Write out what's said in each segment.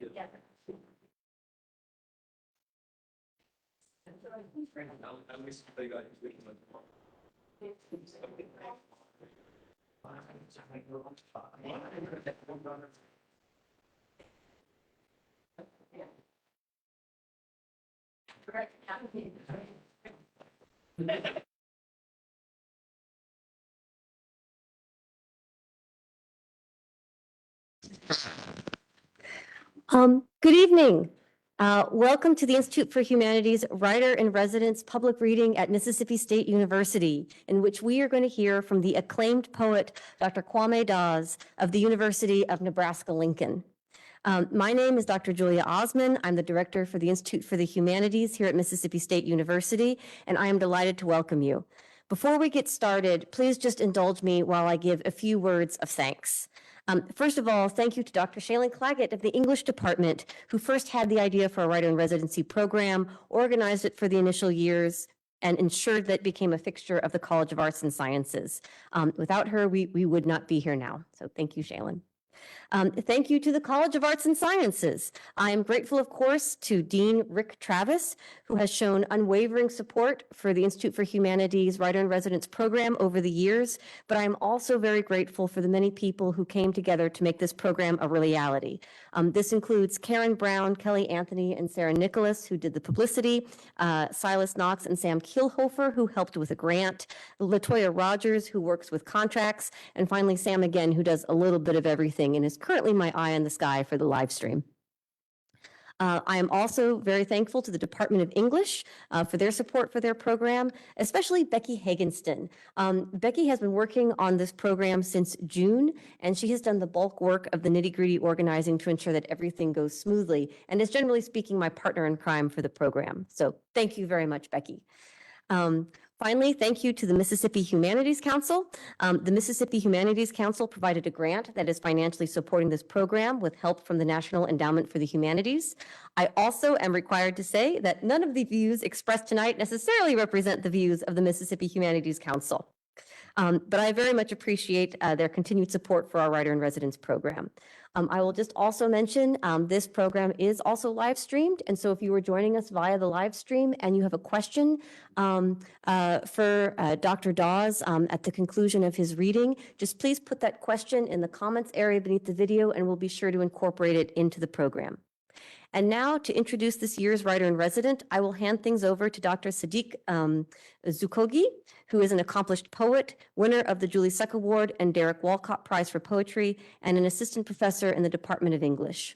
Yeah. Good evening. Welcome to the Institute for Humanities Writer in Residence public reading at Mississippi State University, in which we are going to hear from the acclaimed poet, Dr. Kwame Dawes of the University of Nebraska-Lincoln. My name is Dr. Julia Osman. I'm the director for the Institute for the Humanities here at Mississippi State University, and I am delighted to welcome you. Before we get started, please just indulge me while I give a few words of thanks. First of all, thank you to Dr. Shaylin Claggett of the English department, who first had the idea for a writer in residency program, organized it for the initial years, and ensured that it became a fixture of the College of Arts and Sciences. Without her, we would not be here now. So thank you, Shaylin. Thank you to the College of Arts and Sciences. I am grateful, of course, to Dean Rick Travis, who has shown unwavering support for the Institute for Humanities Writer in Residence program over the years, but I am also very grateful for the many people who came together to make this program a reality. This includes Karen Brown, Kelly Anthony, and Sarah Nicholas, who did the publicity, Silas Knox and Sam Kielhofer, who helped with a grant, Latoya Rogers, who works with contracts, and finally Sam again, who does a little bit of everything and is currently my eye in the sky for the live stream. I am also very thankful to the Department of English for their support for their program, especially Becky Hagenston. Becky has been working on this program since June, and she has done the bulk work of the nitty-gritty organizing to ensure that everything goes smoothly, and is generally speaking my partner in crime for the program. So thank you very much, Becky. Finally, thank you to the Mississippi Humanities Council. The Mississippi Humanities Council provided a grant that is financially supporting this program with help from the National Endowment for the Humanities. I also am required to say that none of the views expressed tonight necessarily represent the views of the Mississippi Humanities Council. But I very much appreciate their continued support for our Writer in Residence program. I will just also mention this program is also live streamed. And so if you were joining us via the live stream and you have a question for Dr. Dawes at the conclusion of his reading, just please put that question in the comments area beneath the video and we'll be sure to incorporate it into the program. And now to introduce this year's Writer in Resident, I will hand things over to Dr. Sadiq Zukogi, who is an accomplished poet, winner of the Julie Suck Award and Derek Walcott Prize for Poetry, and an assistant professor in the Department of English.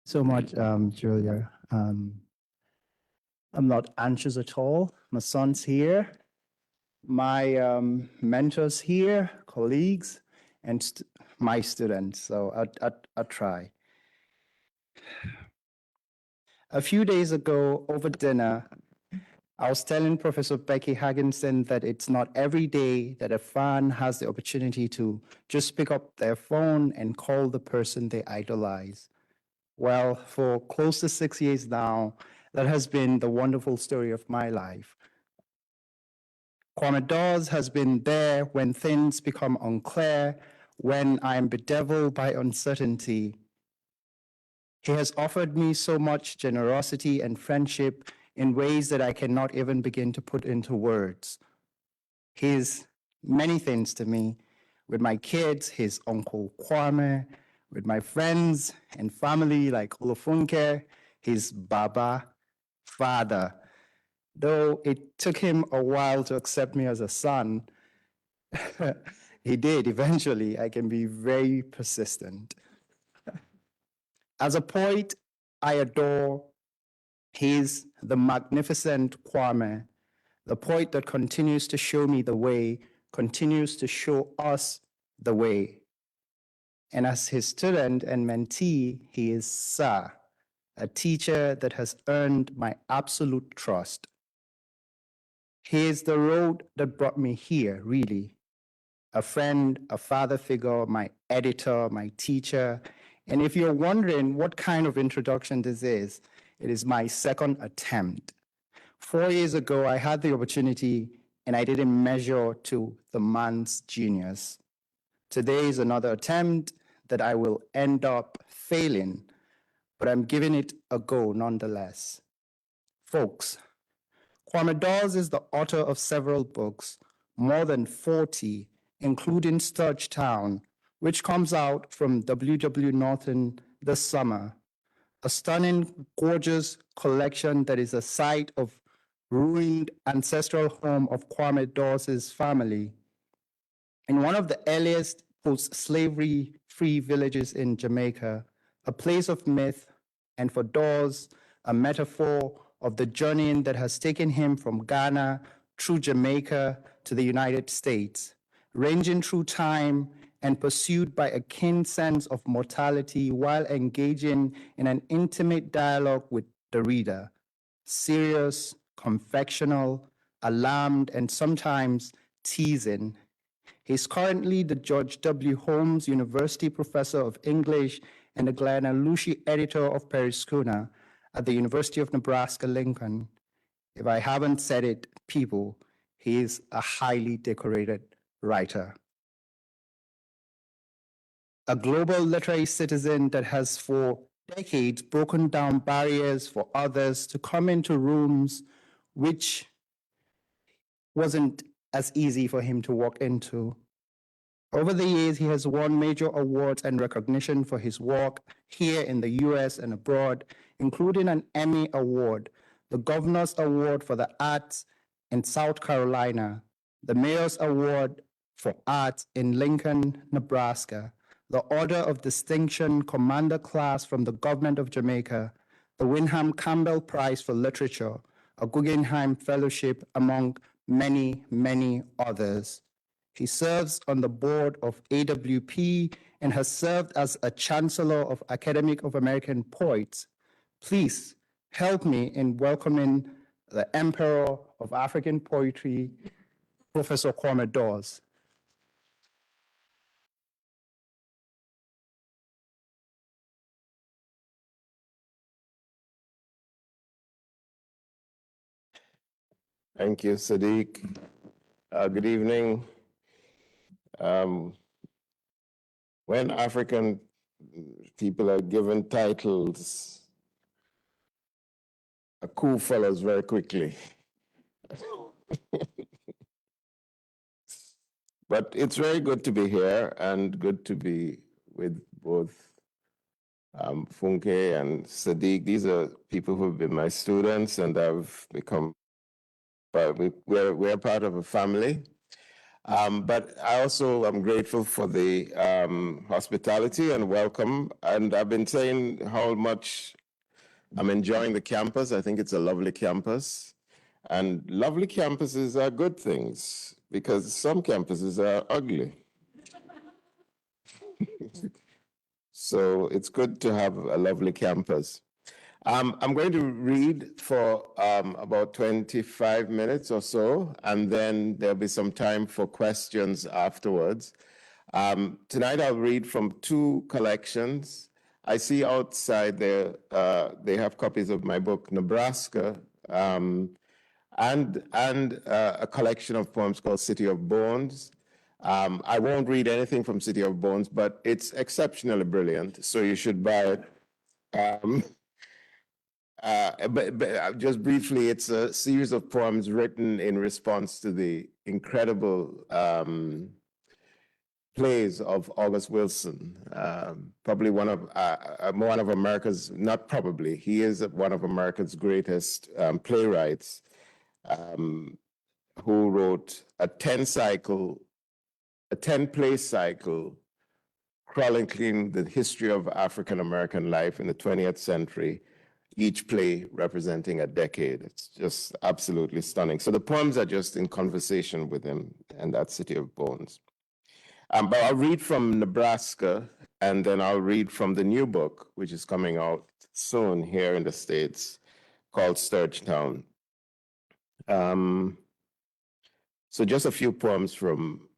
So much, Julia. I'm not anxious at all. My son's here, my mentors here, colleagues, and my students. So I'll try. A few days ago, over dinner, I was telling Professor Becky Hagginson that it's not every day that a fan has the opportunity to just pick up their phone and call the person they idolize. Well, for close to 6 years now, that has been the wonderful story of my life. Kwame Dawes has been there when things become unclear, when I am bedeviled by uncertainty. He has offered me so much generosity and friendship in ways that I cannot even begin to put into words. He is many things to me. With my kids, his Uncle Kwame, with my friends and family like Olofunke, his Baba, father. Though it took him a while to accept me as a son, he did eventually. I can be very persistent. As a poet, I adore he's the magnificent Kwame, the poet that continues to show me the way, continues to show us the way. And as his student and mentee, he is Sir, a teacher that has earned my absolute trust. He is the road that brought me here, really. A friend, a father figure, my editor, my teacher, And if you're wondering what kind of introduction this is, it is my second attempt. 4 years ago, I had the opportunity and I didn't measure to the man's genius. Today is another attempt that I will end up failing, but I'm giving it a go nonetheless. Folks, Kwame Dawes is the author of several books, more than 40, including Sturge Town, which comes out from W.W. Norton this summer. A stunning, gorgeous collection that is a site of ruined ancestral home of Kwame Dawes' family. In one of the earliest post-slavery free villages in Jamaica, a place of myth, and for Dawes, a metaphor of the journey that has taken him from Ghana through Jamaica to the United States, ranging through time and pursued by a keen sense of mortality while engaging in an intimate dialogue with the reader, serious, confectional, alarmed, and sometimes teasing. He's currently the George W. Holmes University Professor of English and the Glenna Lucy Editor of Periskuna at the University of Nebraska-Lincoln. If I haven't said it, people, he is a highly decorated writer. A global literary citizen that has for decades broken down barriers for others to come into rooms which wasn't as easy for him to walk into. Over the years, he has won major awards and recognition for his work here in the US and abroad, including an Emmy Award, the Governor's Award for the Arts in South Carolina, the Mayor's Award for Arts in Lincoln, Nebraska, the Order of Distinction Commander Class from the Government of Jamaica, the Wyndham Campbell Prize for Literature, a Guggenheim Fellowship, among many, many others. He serves on the board of AWP and has served as a Chancellor of Academy of American Poets. Please help me in welcoming the Emperor of African Poetry, Professor Kwame Dawes. Thank you, Sadiq. Good evening. When African people are given titles, a coup follows very quickly. But it's very good to be here and good to be with both Funke and Sadiq. These are people who have been my students and I've become, we're part of a family. But I also am grateful for the hospitality and welcome. And I've been saying how much I'm enjoying the campus. I think it's a lovely campus. And lovely campuses are good things because some campuses are ugly. So it's good to have a lovely campus. I'm going to read for about 25 minutes or so, and then there'll be some time for questions afterwards. Tonight I'll read from two collections. I see outside there, they have copies of my book, Nebraska, and a collection of poems called City of Bones. I won't read anything from City of Bones, but it's exceptionally brilliant, so you should buy it. But just briefly, it's a series of poems written in response to the incredible plays of August Wilson, probably one of America's, not probably, he is one of America's greatest playwrights, who wrote a 10-play cycle chronicling the history of African-American life in the 20th century, each play representing a decade. It's just absolutely stunning. So the poems are just in conversation with him and that City of Bones. But I'll read from Nebraska, and then I'll read from the new book, which is coming out soon here in the States, called Sturge Town. So just a few poems from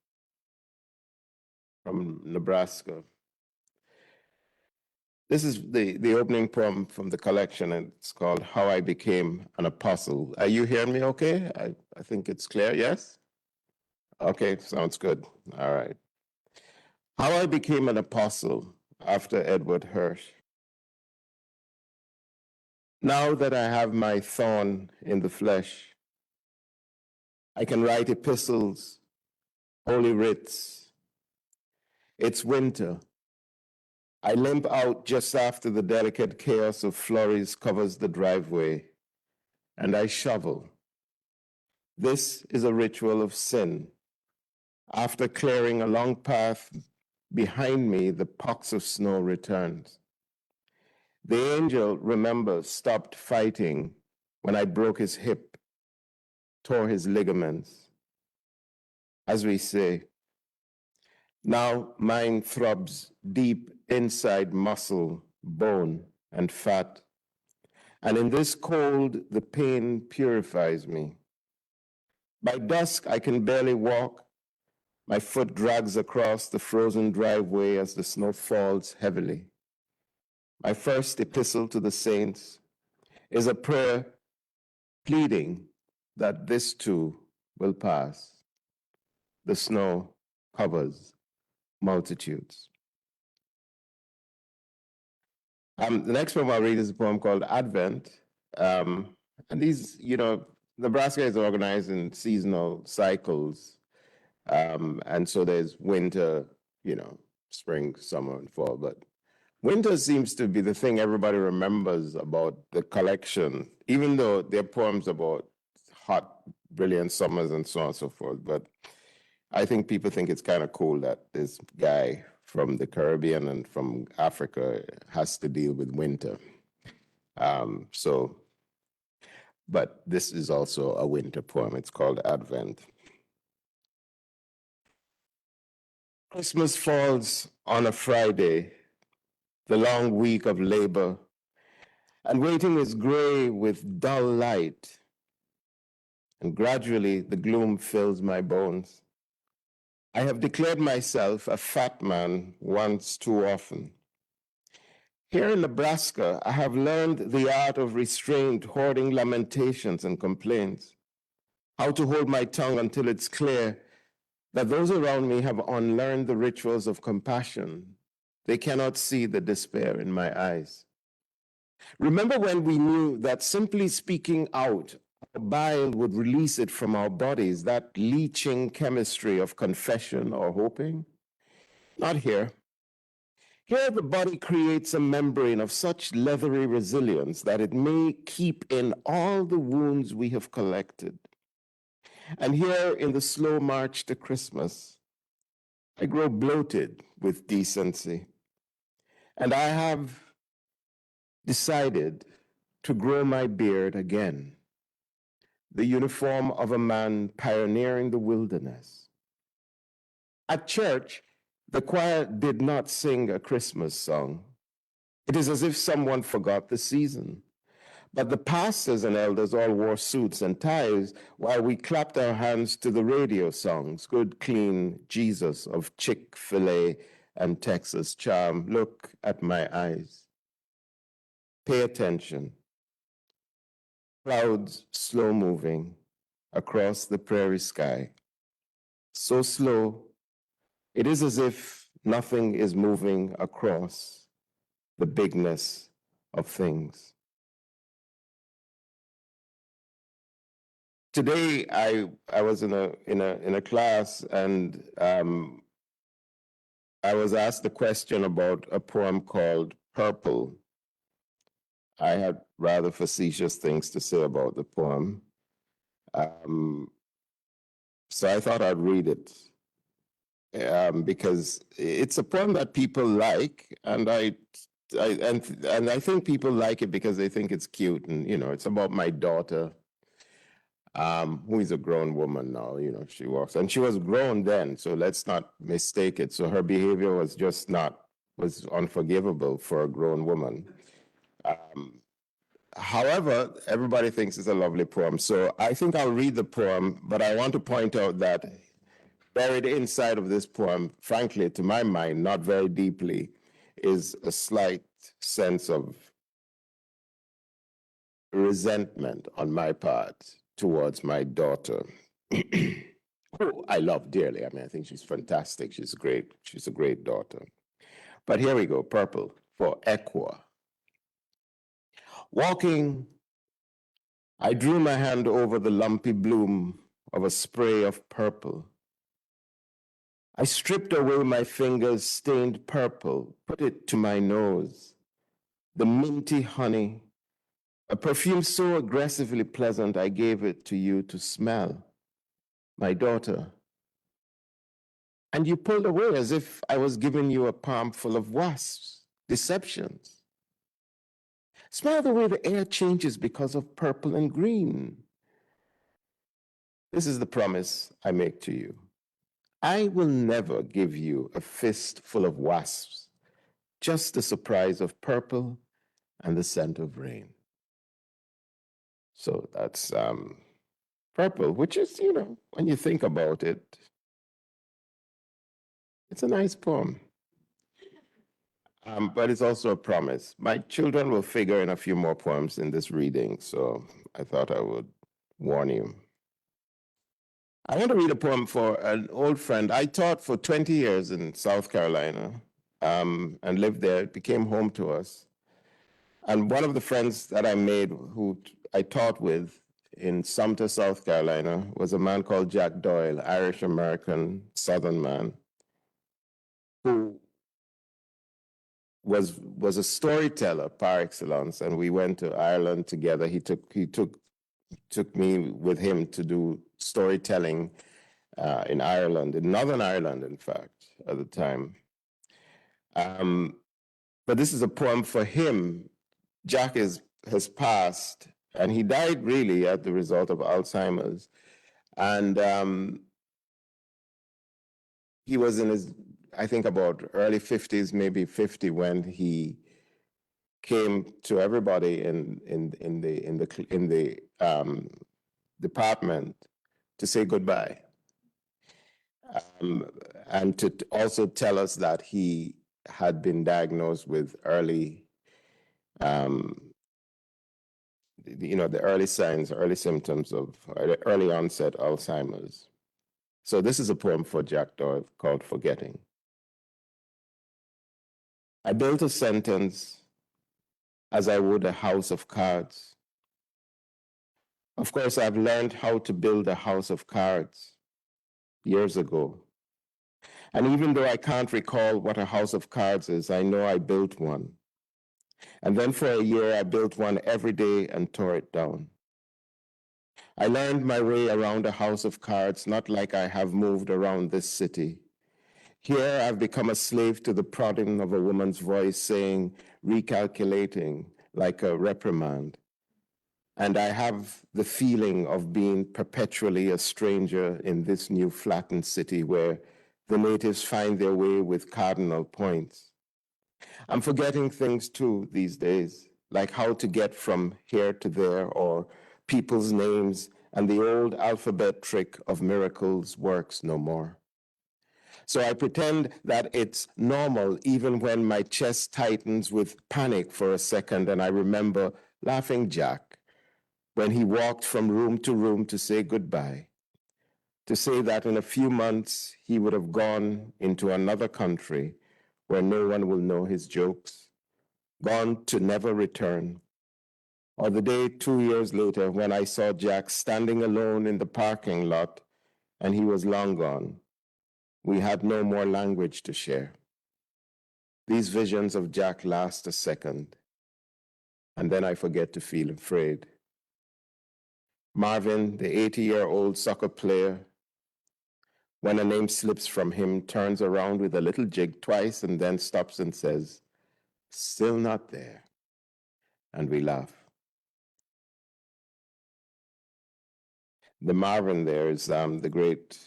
Nebraska. This is the opening poem from the collection, and it's called How I Became an Apostle. Are you hearing me okay? I think it's clear, yes? Okay, sounds good. All right. How I Became an Apostle after Edward Hirsch. Now that I have my thorn in the flesh, I can write epistles, holy writs. It's winter. I limp out just after the delicate chaos of flurries covers the driveway, and I shovel. This is a ritual of sin. After clearing a long path behind me, the pox of snow returns. The angel, remember, stopped fighting when I broke his hip, tore his ligaments. As we say, now mine throbs deep inside muscle, bone, and fat. And in this cold, the pain purifies me. By dusk, I can barely walk. My foot drags across the frozen driveway as the snow falls heavily. My first epistle to the saints is a prayer pleading that this too will pass. The snow covers multitudes. The next poem I'll read is a poem called Advent. And these, Nebraska is organized in seasonal cycles. And so there's winter, spring, summer, and fall. But winter seems to be the thing everybody remembers about the collection, even though there are poems about hot, brilliant summers and so on and so forth. But I think people think it's kind of cool that this guy from the Caribbean and from Africa has to deal with winter. But this is also a winter poem. It's called Advent. Christmas falls on a Friday, the long week of labor, and waiting is gray with dull light, and gradually the gloom fills my bones. I have declared myself a fat man once too often. Here in Nebraska, I have learned the art of restraint, hoarding lamentations and complaints, how to hold my tongue until it's clear that those around me have unlearned the rituals of compassion. They cannot see the despair in my eyes. Remember when we knew that simply speaking out, our bile would release it from our bodies, that leaching chemistry of confession or hoping? Not here. Here, the body creates a membrane of such leathery resilience that it may keep in all the wounds we have collected. And here, in the slow march to Christmas, I grow bloated with decency. And I have decided to grow my beard again, the uniform of a man pioneering the wilderness. At church, the choir did not sing a Christmas song. It is as if someone forgot the season. But the pastors and elders all wore suits and ties while we clapped our hands to the radio songs, Good Clean Jesus of Chick-fil-A and Texas Charm. Look at my eyes. Pay attention. Clouds slow moving across the prairie sky. So slow, it is as if nothing is moving across the bigness of things. Today, I was in a class, and I was asked a question about a poem called Purple. I had rather facetious things to say about the poem. So I thought I'd read it because it's a poem that people like, and I think people like it because they think it's cute, and it's about my daughter, who is a grown woman now. She walks, and she was grown then, so let's not mistake it. So her behavior was was unforgivable for a grown woman. However, everybody thinks it's a lovely poem, so I think I'll read the poem, but I want to point out that buried inside of this poem, frankly, to my mind, not very deeply, is a slight vast sense of resentment on my part towards my daughter, who I love dearly. I mean, I think she's fantastic. She's great. She's a great daughter. But here we go, purple for Equa. Walking, I drew my hand over the lumpy bloom of a spray of purple. I stripped away my fingers stained purple, put it to my nose. The minty honey, a perfume so aggressively pleasant, I gave it to you to smell, my daughter. And you pulled away as if I was giving you a palm full of wasps, deceptions. Smell the way the air changes because of purple and green. This is the promise I make to you. I will never give you a fist full of wasps, just the surprise of purple and the scent of rain. So that's purple, which is, you know, when you think about it, it's a nice poem. But it's also a promise. My children will figure in a few more poems in this reading, so I thought I would warn you. I want to read a poem for an old friend. I taught for 20 years in South Carolina and lived there. It became home to us. And one of the friends that I made, who I taught with in Sumter, South Carolina, was a man called Jack Doyle, Irish-American Southern man, who was a storyteller par excellence. And we went to Ireland together. He took me with him to do storytelling in Ireland, in Northern Ireland, in fact, at the time. But this is a poem for him. Jack has passed, and he died really at the result of Alzheimer's. And he was in his, I think, about early 50s, maybe 50, when he came to everybody in the department to say goodbye, and to also tell us that he had been diagnosed with early, the early signs, early symptoms of early onset Alzheimer's. So this is a poem for Jack Doyle called Forgetting. I built a sentence as I would a house of cards. Of course, I've learned how to build a house of cards years ago. And even though I can't recall what a house of cards is, I know I built one. And then for a year, I built one every day and tore it down. I learned my way around a house of cards, not like I have moved around this city. Here, I've become a slave to the prodding of a woman's voice saying, recalculating, like a reprimand. And I have the feeling of being perpetually a stranger in this new flattened city where the natives find their way with cardinal points. I'm forgetting things too these days, like how to get from here to there, or people's names, and the old alphabet trick of miracles works no more. So I pretend that it's normal even when my chest tightens with panic for a second, and I remember Laughing Jack when he walked from room to room to say goodbye, to say that in a few months he would have gone into another country where no one will know his jokes, gone to never return. Or the day 2 years later when I saw Jack standing alone in the parking lot and he was long gone. We had no more language to share. These visions of Jack last a second, and then I forget to feel afraid. Marvin, the 80-year-old soccer player, when a name slips from him, turns around with a little jig twice and then stops and says, still not there. And we laugh. The Marvin there is the great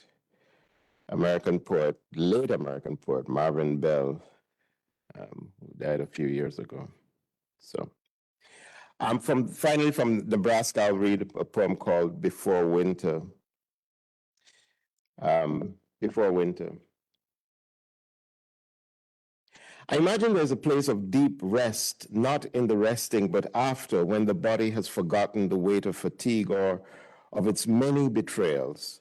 American poet, late American poet, Marvin Bell, who died a few years ago. So, finally from Nebraska, I'll read a poem called Before Winter. Before Winter. I imagine there's a place of deep rest, not in the resting, but after, when the body has forgotten the weight of fatigue or of its many betrayals.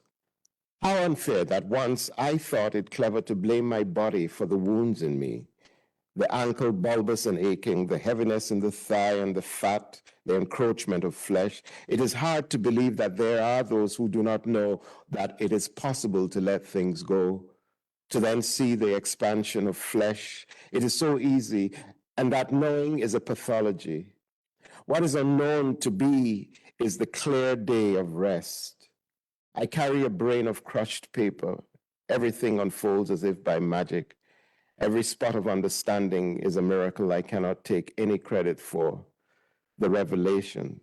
How unfair that once I thought it clever to blame my body for the wounds in me, the ankle bulbous and aching, the heaviness in the thigh and the fat, the encroachment of flesh. It is hard to believe that there are those who do not know that it is possible to let things go, to then see the expansion of flesh. It is so easy, and that knowing is a pathology. What is unknown to be is the clear day of rest. I carry a brain of crushed paper. Everything unfolds as if by magic. Every spot of understanding is a miracle I cannot take any credit for. The revelations,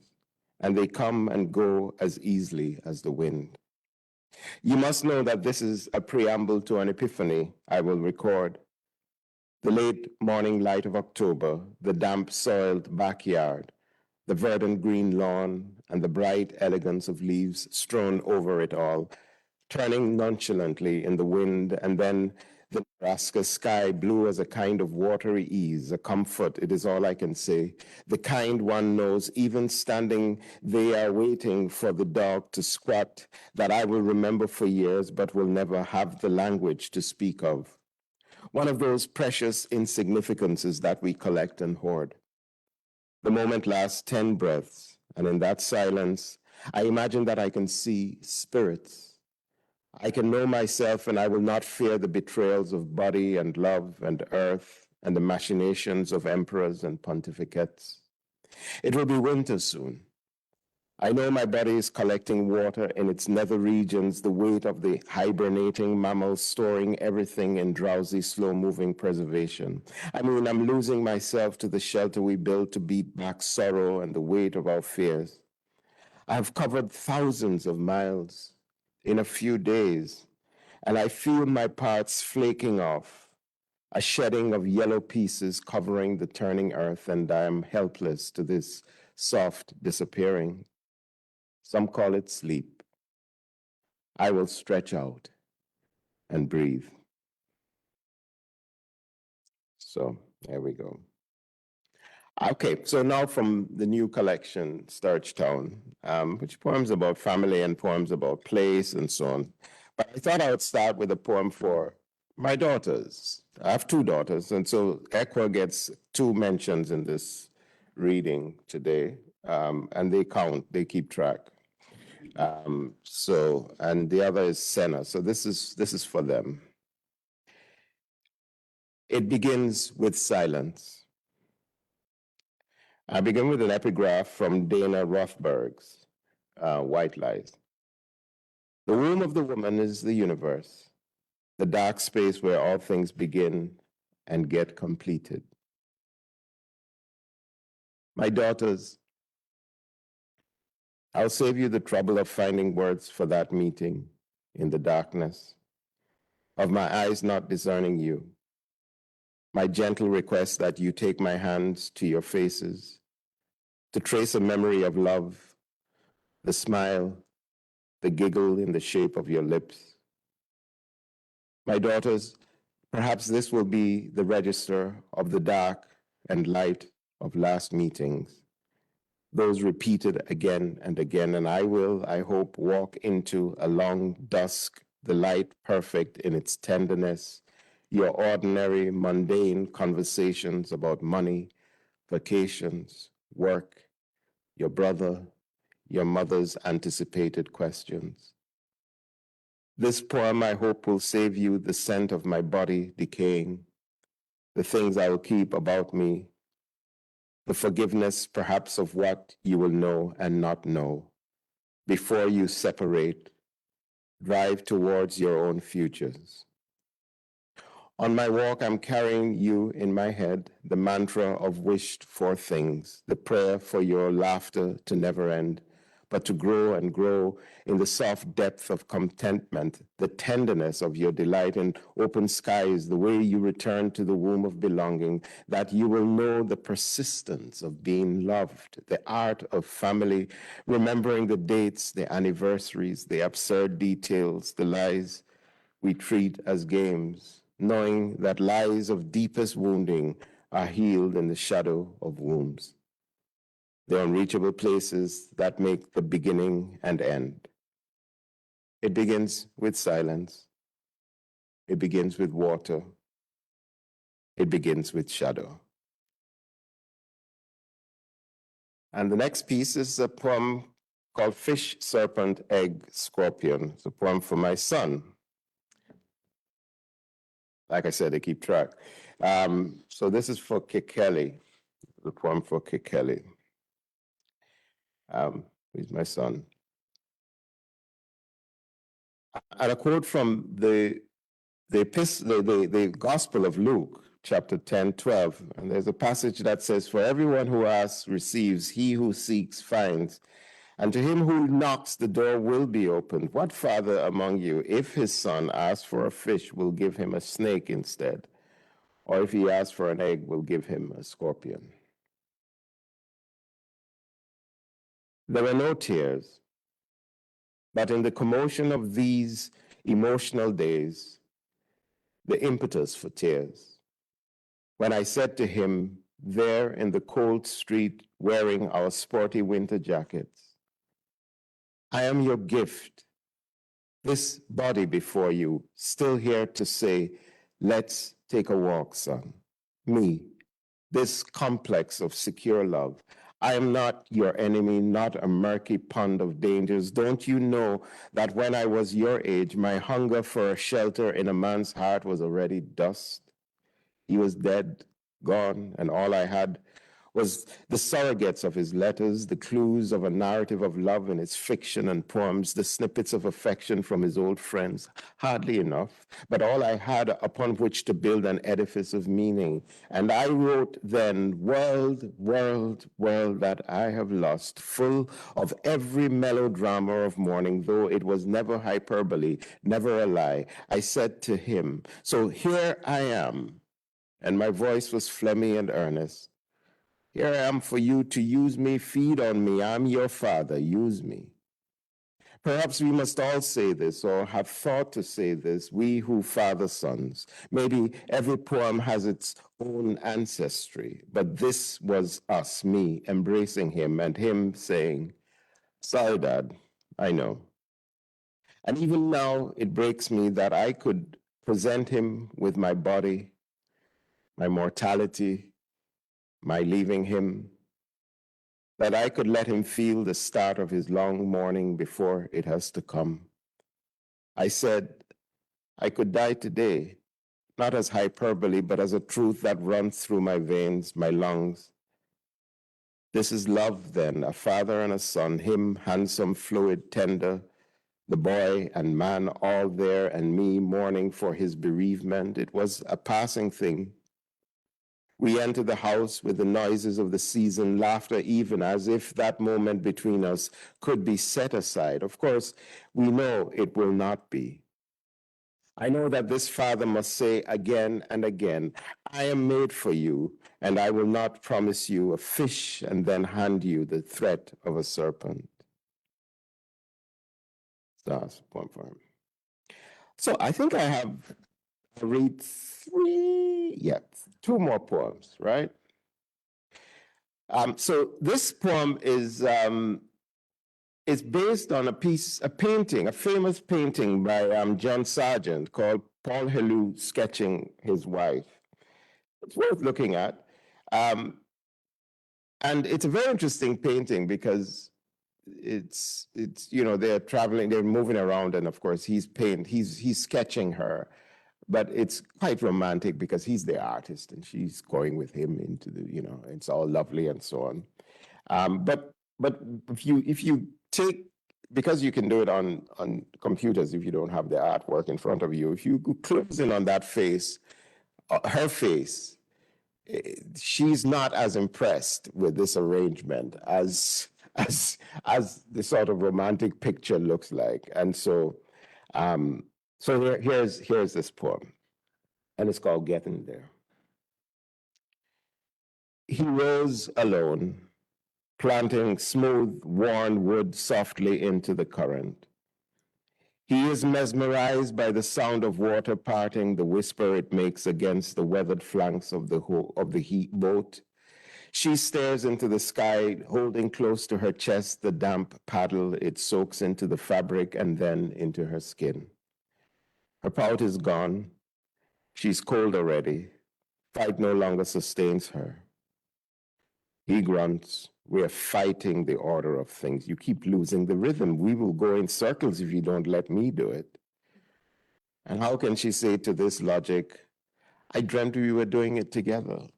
and they come and go as easily as the wind. You must know that this is a preamble to an epiphany I will record. The late morning light of October, the damp soiled backyard, the verdant green lawn, and the bright elegance of leaves strewn over it all, turning nonchalantly in the wind, and then the Nebraska sky blue as a kind of watery ease, a comfort, it is all I can say, the kind one knows, even standing there waiting for the dog to squat, that I will remember for years, but will never have the language to speak of. One of those precious insignificances that we collect and hoard. The moment lasts 10 breaths, and in that silence, I imagine that I can see spirits. I can know myself, and I will not fear the betrayals of body and love and earth and the machinations of emperors and pontificates. It will be winter soon. I know my body is collecting water in its nether regions, the weight of the hibernating mammals storing everything in drowsy, slow-moving preservation. I mean, I'm losing myself to the shelter we built to beat back sorrow and the weight of our fears. I have covered thousands of miles in a few days, and I feel my parts flaking off, a shedding of yellow pieces covering the turning earth, and I am helpless to this soft disappearing. Some call it sleep. I will stretch out and breathe. So there we go. Okay, so now from the new collection, Sturgetown, which poems about family and poems about place and so on. But I thought I would start with a poem for my daughters. I have two daughters, and so Ekwa gets two mentions in this reading today, and they count, they keep track. And the other is Senna. So this is for them. It begins with silence. I begin with an epigraph from Dana Rothberg's White Lies. The womb of the woman is the universe, the dark space where all things begin and get completed. My daughters, I'll save you the trouble of finding words for that meeting in the darkness, of my eyes not discerning you. My gentle request that you take my hands to your faces, to trace a memory of love, the smile, the giggle in the shape of your lips. My daughters, perhaps this will be the register of the dark and light of last meetings, those repeated again and again, and I will, I hope, walk into a long dusk, the light perfect in its tenderness, your ordinary, mundane conversations about money, vacations, work, your brother, your mother's anticipated questions. This poem, I hope, will save you the scent of my body decaying, the things I will keep about me, the forgiveness perhaps of what you will know and not know, before you separate, drive towards your own futures. On my walk, I'm carrying you in my head, the mantra of wished for things, the prayer for your laughter to never end, but to grow and grow in the soft depth of contentment, the tenderness of your delight in open skies, the way you return to the womb of belonging, that you will know the persistence of being loved, the art of family, remembering the dates, the anniversaries, the absurd details, the lies we treat as games, knowing that lies of deepest wounding are healed in the shadow of wombs. The unreachable places that make the beginning and end. It begins with silence. It begins with water. It begins with shadow. And the next piece is a poem called Fish, Serpent, Egg, Scorpion. It's a poem for my son. Like I said, I keep track. So this is for Kikeli, the poem for Kikeli. He's my son. And a quote from the Gospel of Luke, chapter 10, 12. And there's a passage that says, "For everyone who asks receives, he who seeks finds, and to him who knocks the door will be opened. What father among you, if his son asks for a fish, will give him a snake instead? Or if he asks for an egg, will give him a scorpion?" There were no tears, but in the commotion of these emotional days, the impetus for tears. When I said to him, there in the cold street, wearing our sporty winter jackets, "I am your gift, this body before you, still here to say, let's take a walk, son. Me, this complex of secure love. I am not your enemy, not a murky pond of dangers. Don't you know that when I was your age, my hunger for a shelter in a man's heart was already dust? He was dead, gone, and all I had was the surrogates of his letters, the clues of a narrative of love in his fiction and poems, the snippets of affection from his old friends. Hardly enough, but all I had upon which to build an edifice of meaning. And I wrote then, world, world, world that I have lost, full of every melodrama of mourning, though it was never hyperbole, never a lie. I said to him, so here I am, and my voice was phlegmy and earnest. Here I am for you to use me, feed on me. I'm your father, use me. Perhaps we must all say this or have thought to say this, we who father sons. Maybe every poem has its own ancestry, but this was us, me, embracing him and him saying, sorry, Dad, I know. And even now it breaks me that I could present him with my body, my mortality, my leaving him, that I could let him feel the start of his long mourning before it has to come. I said I could die today, not as hyperbole, but as a truth that runs through my veins, my lungs. This is love then, a father and a son, him handsome, fluid, tender, the boy and man all there, and me mourning for his bereavement. It was a passing thing. We entered the house with the noises of the season, laughter, even as if that moment between us could be set aside. Of course, we know it will not be. I know that this father must say again and again, I am made for you, and I will not promise you a fish and then hand you the threat of a serpent. That's one for him. So I think I read two more poems, right? So this poem is based on a painting, a famous painting by John Sargent called Paul Helou Sketching His Wife. It's worth looking at. And it's a very interesting painting because it's they're traveling, they're moving around, and of course he's sketching her. But it's quite romantic because he's the artist and she's going with him into the, it's all lovely and so on. But if you take, because you can do it on computers if you don't have the artwork in front of you, if you close in on that face, her face, she's not as impressed with this arrangement as the sort of romantic picture looks like. And so here's this poem, and it's called Getting There. He rose alone, planting smooth, worn wood softly into the current. He is mesmerized by the sound of water parting, the whisper it makes against the weathered flanks of the heat boat. She stares into the sky, holding close to her chest the damp paddle it soaks into the fabric and then into her skin. Her pout is gone. She's cold already. Fight no longer sustains her. He grunts, "We're fighting the order of things. You keep losing the rhythm. We will go in circles if you don't let me do it." And how can she say to this logic, "I dreamt we were doing it together.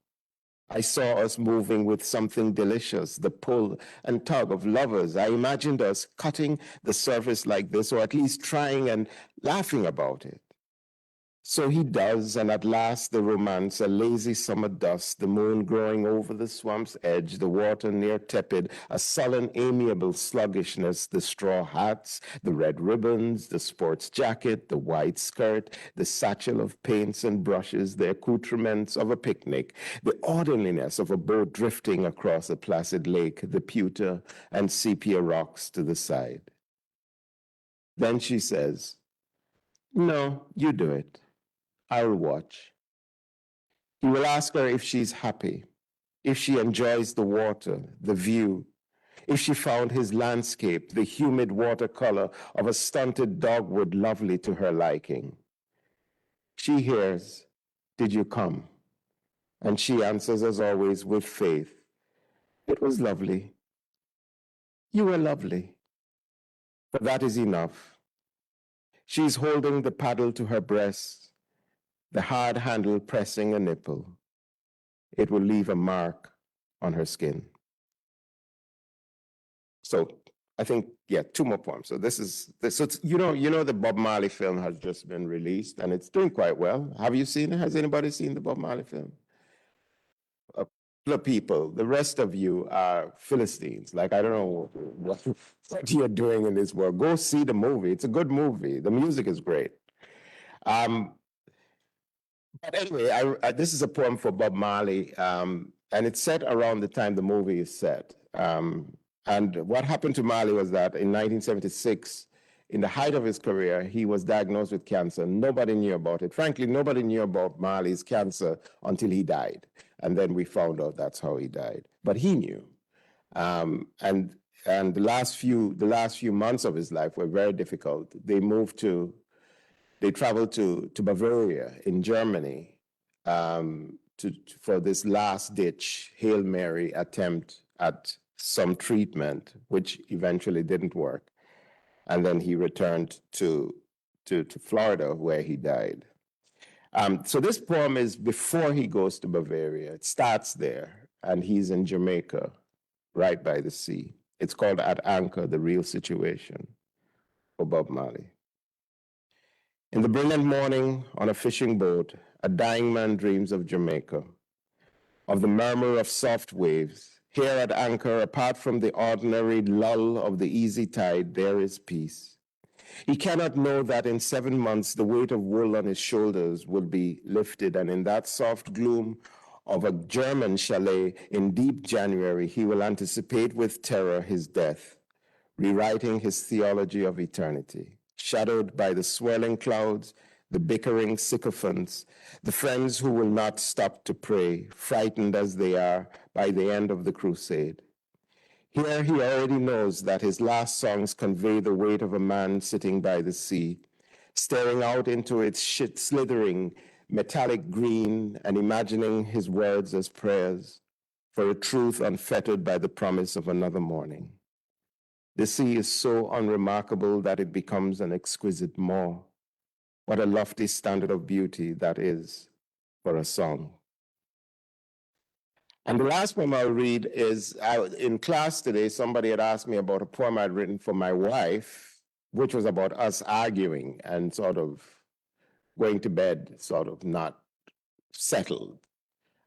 I saw us moving with something delicious, the pull and tug of lovers. I imagined us cutting the surface like this, or at least trying and laughing about it." So he does, and at last the romance, a lazy summer dusk, the moon growing over the swamp's edge, the water near tepid, a sullen, amiable sluggishness, the straw hats, the red ribbons, the sports jacket, the white skirt, the satchel of paints and brushes, the accoutrements of a picnic, the orderliness of a boat drifting across a placid lake, the pewter and sepia rocks to the side. Then she says, "No, you do it. I'll watch." He will ask her if she's happy, if she enjoys the water, the view, if she found his landscape, the humid watercolor of a stunted dogwood, lovely to her liking. She hears, "Did you come?" And she answers, as always, with faith, "It was lovely. You were lovely." But that is enough. She's holding the paddle to her breast, the hard handle pressing a nipple. It will leave a mark on her skin. So I think, yeah, two more poems. So this is, so it's, you know, the Bob Marley film has just been released and it's doing quite well. Have you seen it? Has anybody seen the Bob Marley film? The people, the rest of you are Philistines. Like, I don't know what you're doing in this world. Go see the movie. It's a good movie. The music is great. But anyway, this is a poem for Bob Marley, and it's set around the time the movie is set. And what happened to Marley was that in 1976, in the height of his career, he was diagnosed with cancer. Nobody knew about it. Frankly, nobody knew about Marley's cancer until he died. And then we found out that's how he died. But he knew. And the last few months of his life were very difficult. They traveled to Bavaria in Germany for this last ditch Hail Mary attempt at some treatment, which eventually didn't work. And then he returned to Florida, where he died. So this poem is before he goes to Bavaria. It starts there, and he's in Jamaica, right by the sea. It's called At Anchor, the Real Situation, for Bob Marley. In the brilliant morning on a fishing boat, a dying man dreams of Jamaica, of the murmur of soft waves. Here at anchor, apart from the ordinary lull of the easy tide, there is peace. He cannot know that in 7 months, the weight of wool on his shoulders will be lifted, and in that soft gloom of a German chalet in deep January, he will anticipate with terror his death, rewriting his theology of eternity, shadowed by the swirling clouds, the bickering sycophants, the friends who will not stop to pray, frightened as they are by the end of the crusade. Here he already knows that his last songs convey the weight of a man sitting by the sea, staring out into its slithering metallic green and imagining his words as prayers for a truth unfettered by the promise of another morning. The sea is so unremarkable that it becomes an exquisite maw. What a lofty standard of beauty that is for a song. And the last poem I'll read is, in class today, somebody had asked me about a poem I'd written for my wife, which was about us arguing and sort of going to bed, sort of not settled.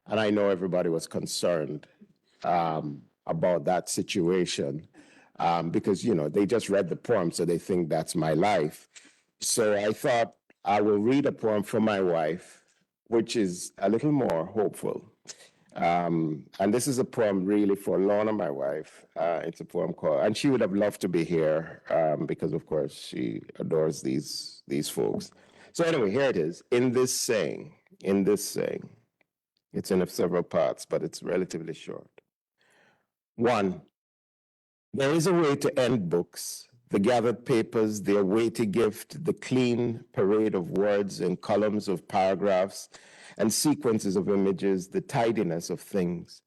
And I know everybody was concerned about that situation because, you know, they just read the poem, so they think that's my life. So I thought I will read a poem for my wife, which is a little more hopeful. And this is a poem really for Lorna, my wife. It's a poem called, and she would have loved to be here because, of course, she adores these folks. So anyway, here it is. In this saying, it's in several parts, but it's relatively short. 1, there is a way to end books, the gathered papers, their weighty gift, the clean parade of words in columns of paragraphs and sequences of images, the tidiness of things.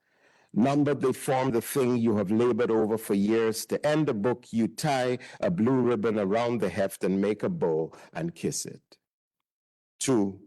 Numbered, they form the thing you have labored over for years. To end a book, you tie a blue ribbon around the heft and make a bow and kiss it. 2,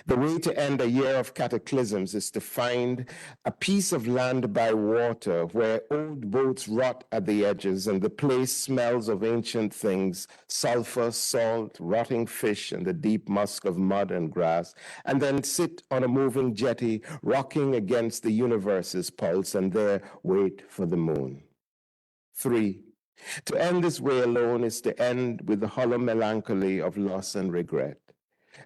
the way to end a year of cataclysms is to find a piece of land by water where old boats rot at the edges and the place smells of ancient things, sulfur, salt, rotting fish, and the deep musk of mud and grass, and then sit on a moving jetty, rocking against the universe's pulse, and there wait for the moon. 3, to end this way alone is to end with the hollow melancholy of loss and regret.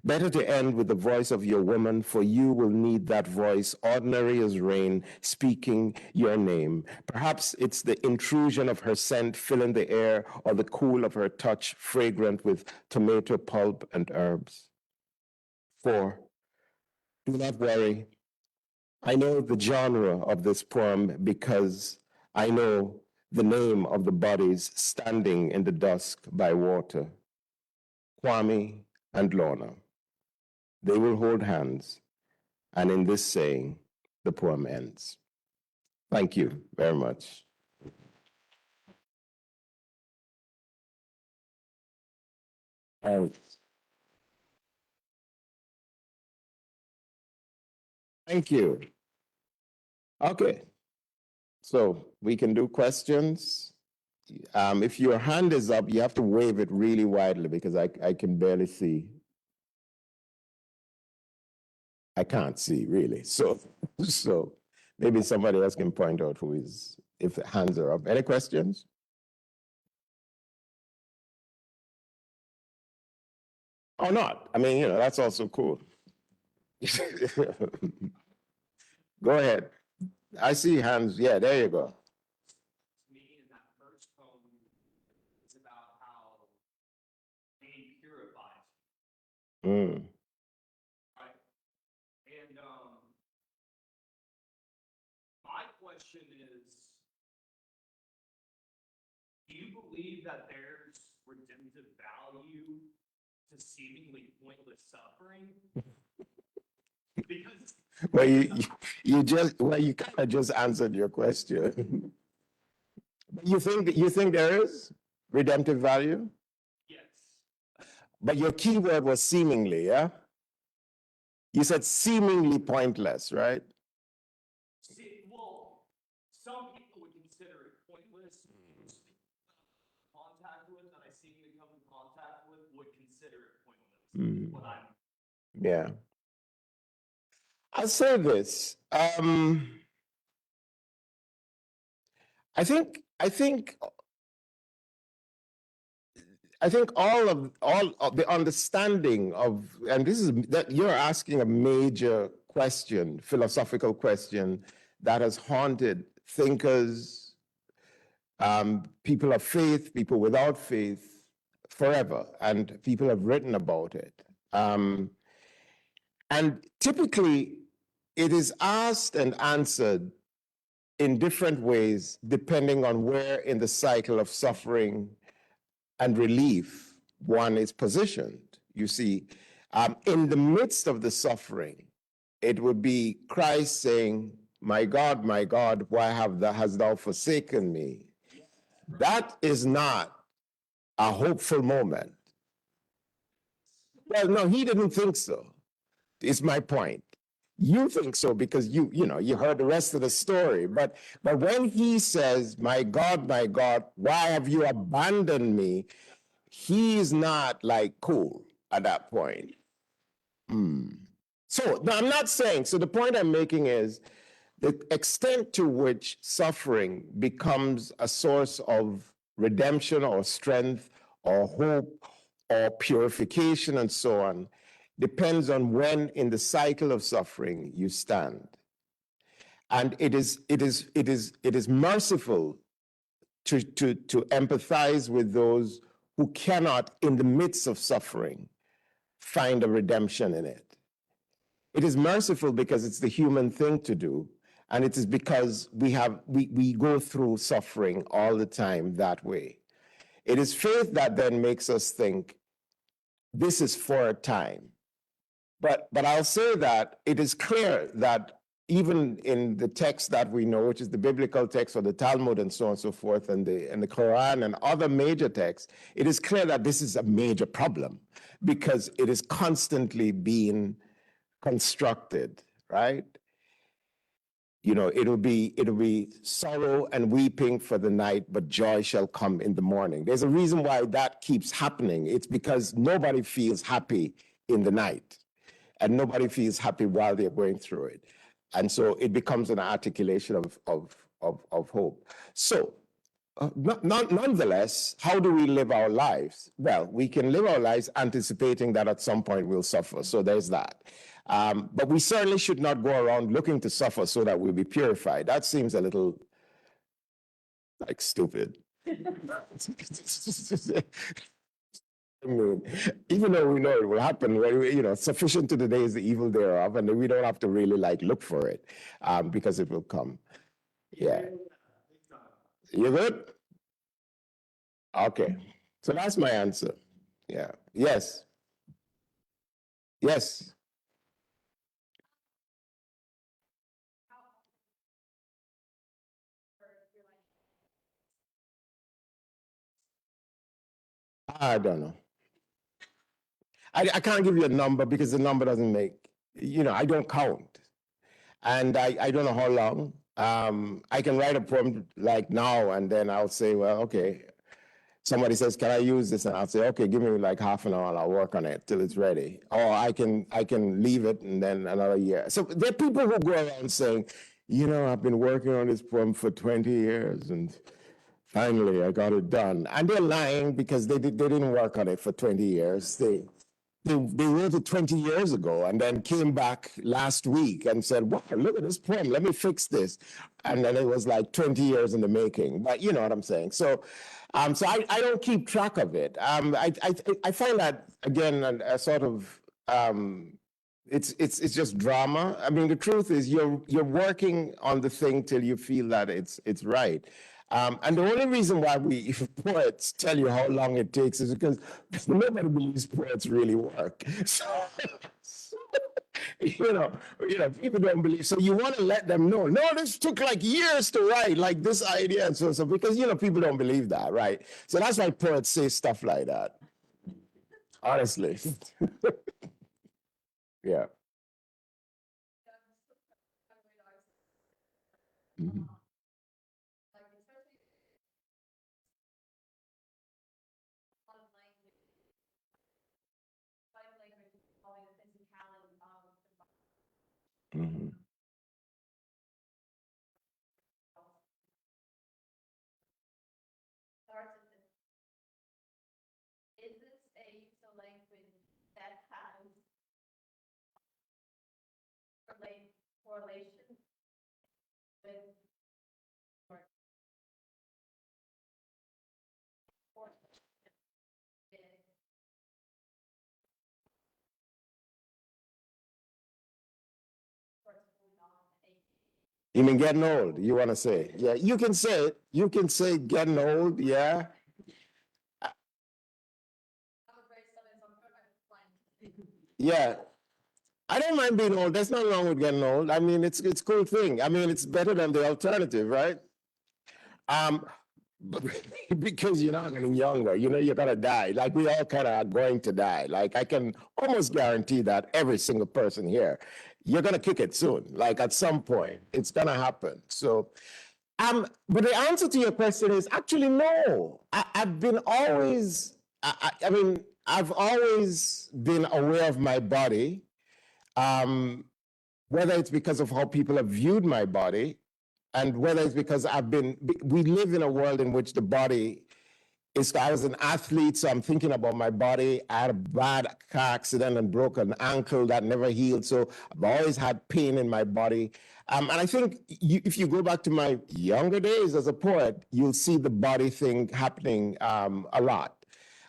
Better to end with the voice of your woman, for you will need that voice, ordinary as rain, speaking your name. Perhaps it's the intrusion of her scent filling the air, or the cool of her touch, fragrant with tomato pulp and herbs. 4, do not worry. I know the genre of this poem because I know the name of the bodies standing in the dusk by water. Kwame and Lorna. They will hold hands, and in this saying, the poem ends. Thank you very much. Thank you. Okay, so we can do questions. If your hand is up, you have to wave it really widely because I can barely see. I can't see really. So maybe somebody else can point out who is, if the hands are up. Any questions? Or not? I mean, that's also cool. Go ahead. I see hands. Yeah, there you go. Me in that first poem is about how pain purifies you, Mm. right? And my question is, do you believe that there's redemptive value to seemingly pointless suffering? Because Well, you kind of just answered your question. You think there is redemptive value? yes, But your key word was seemingly, yeah? You said seemingly pointless, right? well, some people would consider it pointless. Most people that I'm in contact with, that I seemingly come in contact with, would consider it pointless. Mm. What I'm Yeah. I'll say this. I think all of the understanding of, and this is that you're asking a major question, philosophical question that has haunted thinkers, people of faith, people without faith forever, and people have written about it. And typically, it is asked and answered in different ways, depending on where in the cycle of suffering and relief one is positioned. You see, in the midst of the suffering, it would be Christ saying, my God, why hast thou forsaken me? That is not a hopeful moment. Well, no, he didn't think so, is my point. You think so because you heard the rest of the story. But when he says, my God, why have you abandoned me? He's not like cool at that point. So now I'm not saying, so the point I'm making is the extent to which suffering becomes a source of redemption or strength or hope or purification and so on depends on when in the cycle of suffering you stand. And it is merciful to empathize with those who cannot, in the midst of suffering, find a redemption in it. It is merciful because it's the human thing to do, and it is because we go through suffering all the time that way. It is faith that then makes us think, this is for a time. But I'll say that it is clear that even in the text that we know, which is the biblical text or the Talmud and so on and so forth, and the Quran and other major texts, it is clear that this is a major problem because it is constantly being constructed, right? You know, it'll be sorrow and weeping for the night, but joy shall come in the morning. There's a reason why that keeps happening. It's because nobody feels happy in the night, and nobody feels happy while they're going through it. And so it becomes an articulation of hope. So nonetheless, how do we live our lives? Well, we can live our lives anticipating that at some point we'll suffer. So there's that. But we certainly should not go around looking to suffer so that we'll be purified. That seems a little like stupid. I mean, even though we know it will happen, you know, sufficient to the day is the evil thereof, and we don't have to really like look for it because it will come. Yeah. You good? Okay. So that's my answer. Yeah. Yes. Yes. I don't know. I can't give you a number because the number doesn't make, you know, I don't count. And I don't know how long. I can write a poem like now and then I'll say, well, okay. Somebody says, can I use this? And I'll say, okay, give me like half an hour and I'll work on it till it's ready. Or I can leave it and then another year. So there are people who go around saying, you know, I've been working on this poem for 20 years and finally I got it done. And they're lying because they didn't work on it for 20 years. They wrote it 20 years ago and then came back last week and said, wow, look at this poem, let me fix this. And then it was like 20 years in the making, but you know what I'm saying? So I don't keep track of it. I find that, again, a sort of, it's just drama. I mean, the truth is you're working on the thing till you feel that it's right. And the only reason why we poets tell you how long it takes is because nobody believes poets really work. So, you know, people don't believe. So you want to let them know, no, this took like years to write, like this idea and so, because, you know, people don't believe that, right? So that's why poets say stuff like that. Honestly. Yeah. Mhm. Mhm. Is this a use of language that has correlation with You mean getting old, you want to say? Yeah, you can say it. You can say getting old, yeah. Yeah. I don't mind being old. There's nothing wrong with getting old. I mean, it's a cool thing. I mean, it's better than the alternative, right? Because you're not getting younger, you know, you're gonna die. Like we all kind of are going to die. Like I can almost guarantee that every single person here, you're gonna kick it soon. Like at some point, it's gonna happen. So, but the answer to your question is actually no. I've been always. I mean, I've always been aware of my body. Whether it's because of how people have viewed my body, and whether it's because we live in a world in which the body is, I was an athlete, so I'm thinking about my body. I had a bad car accident and broke an ankle that never healed. So I've always had pain in my body. And I think if you go back to my younger days as a poet, you'll see the body thing happening a lot.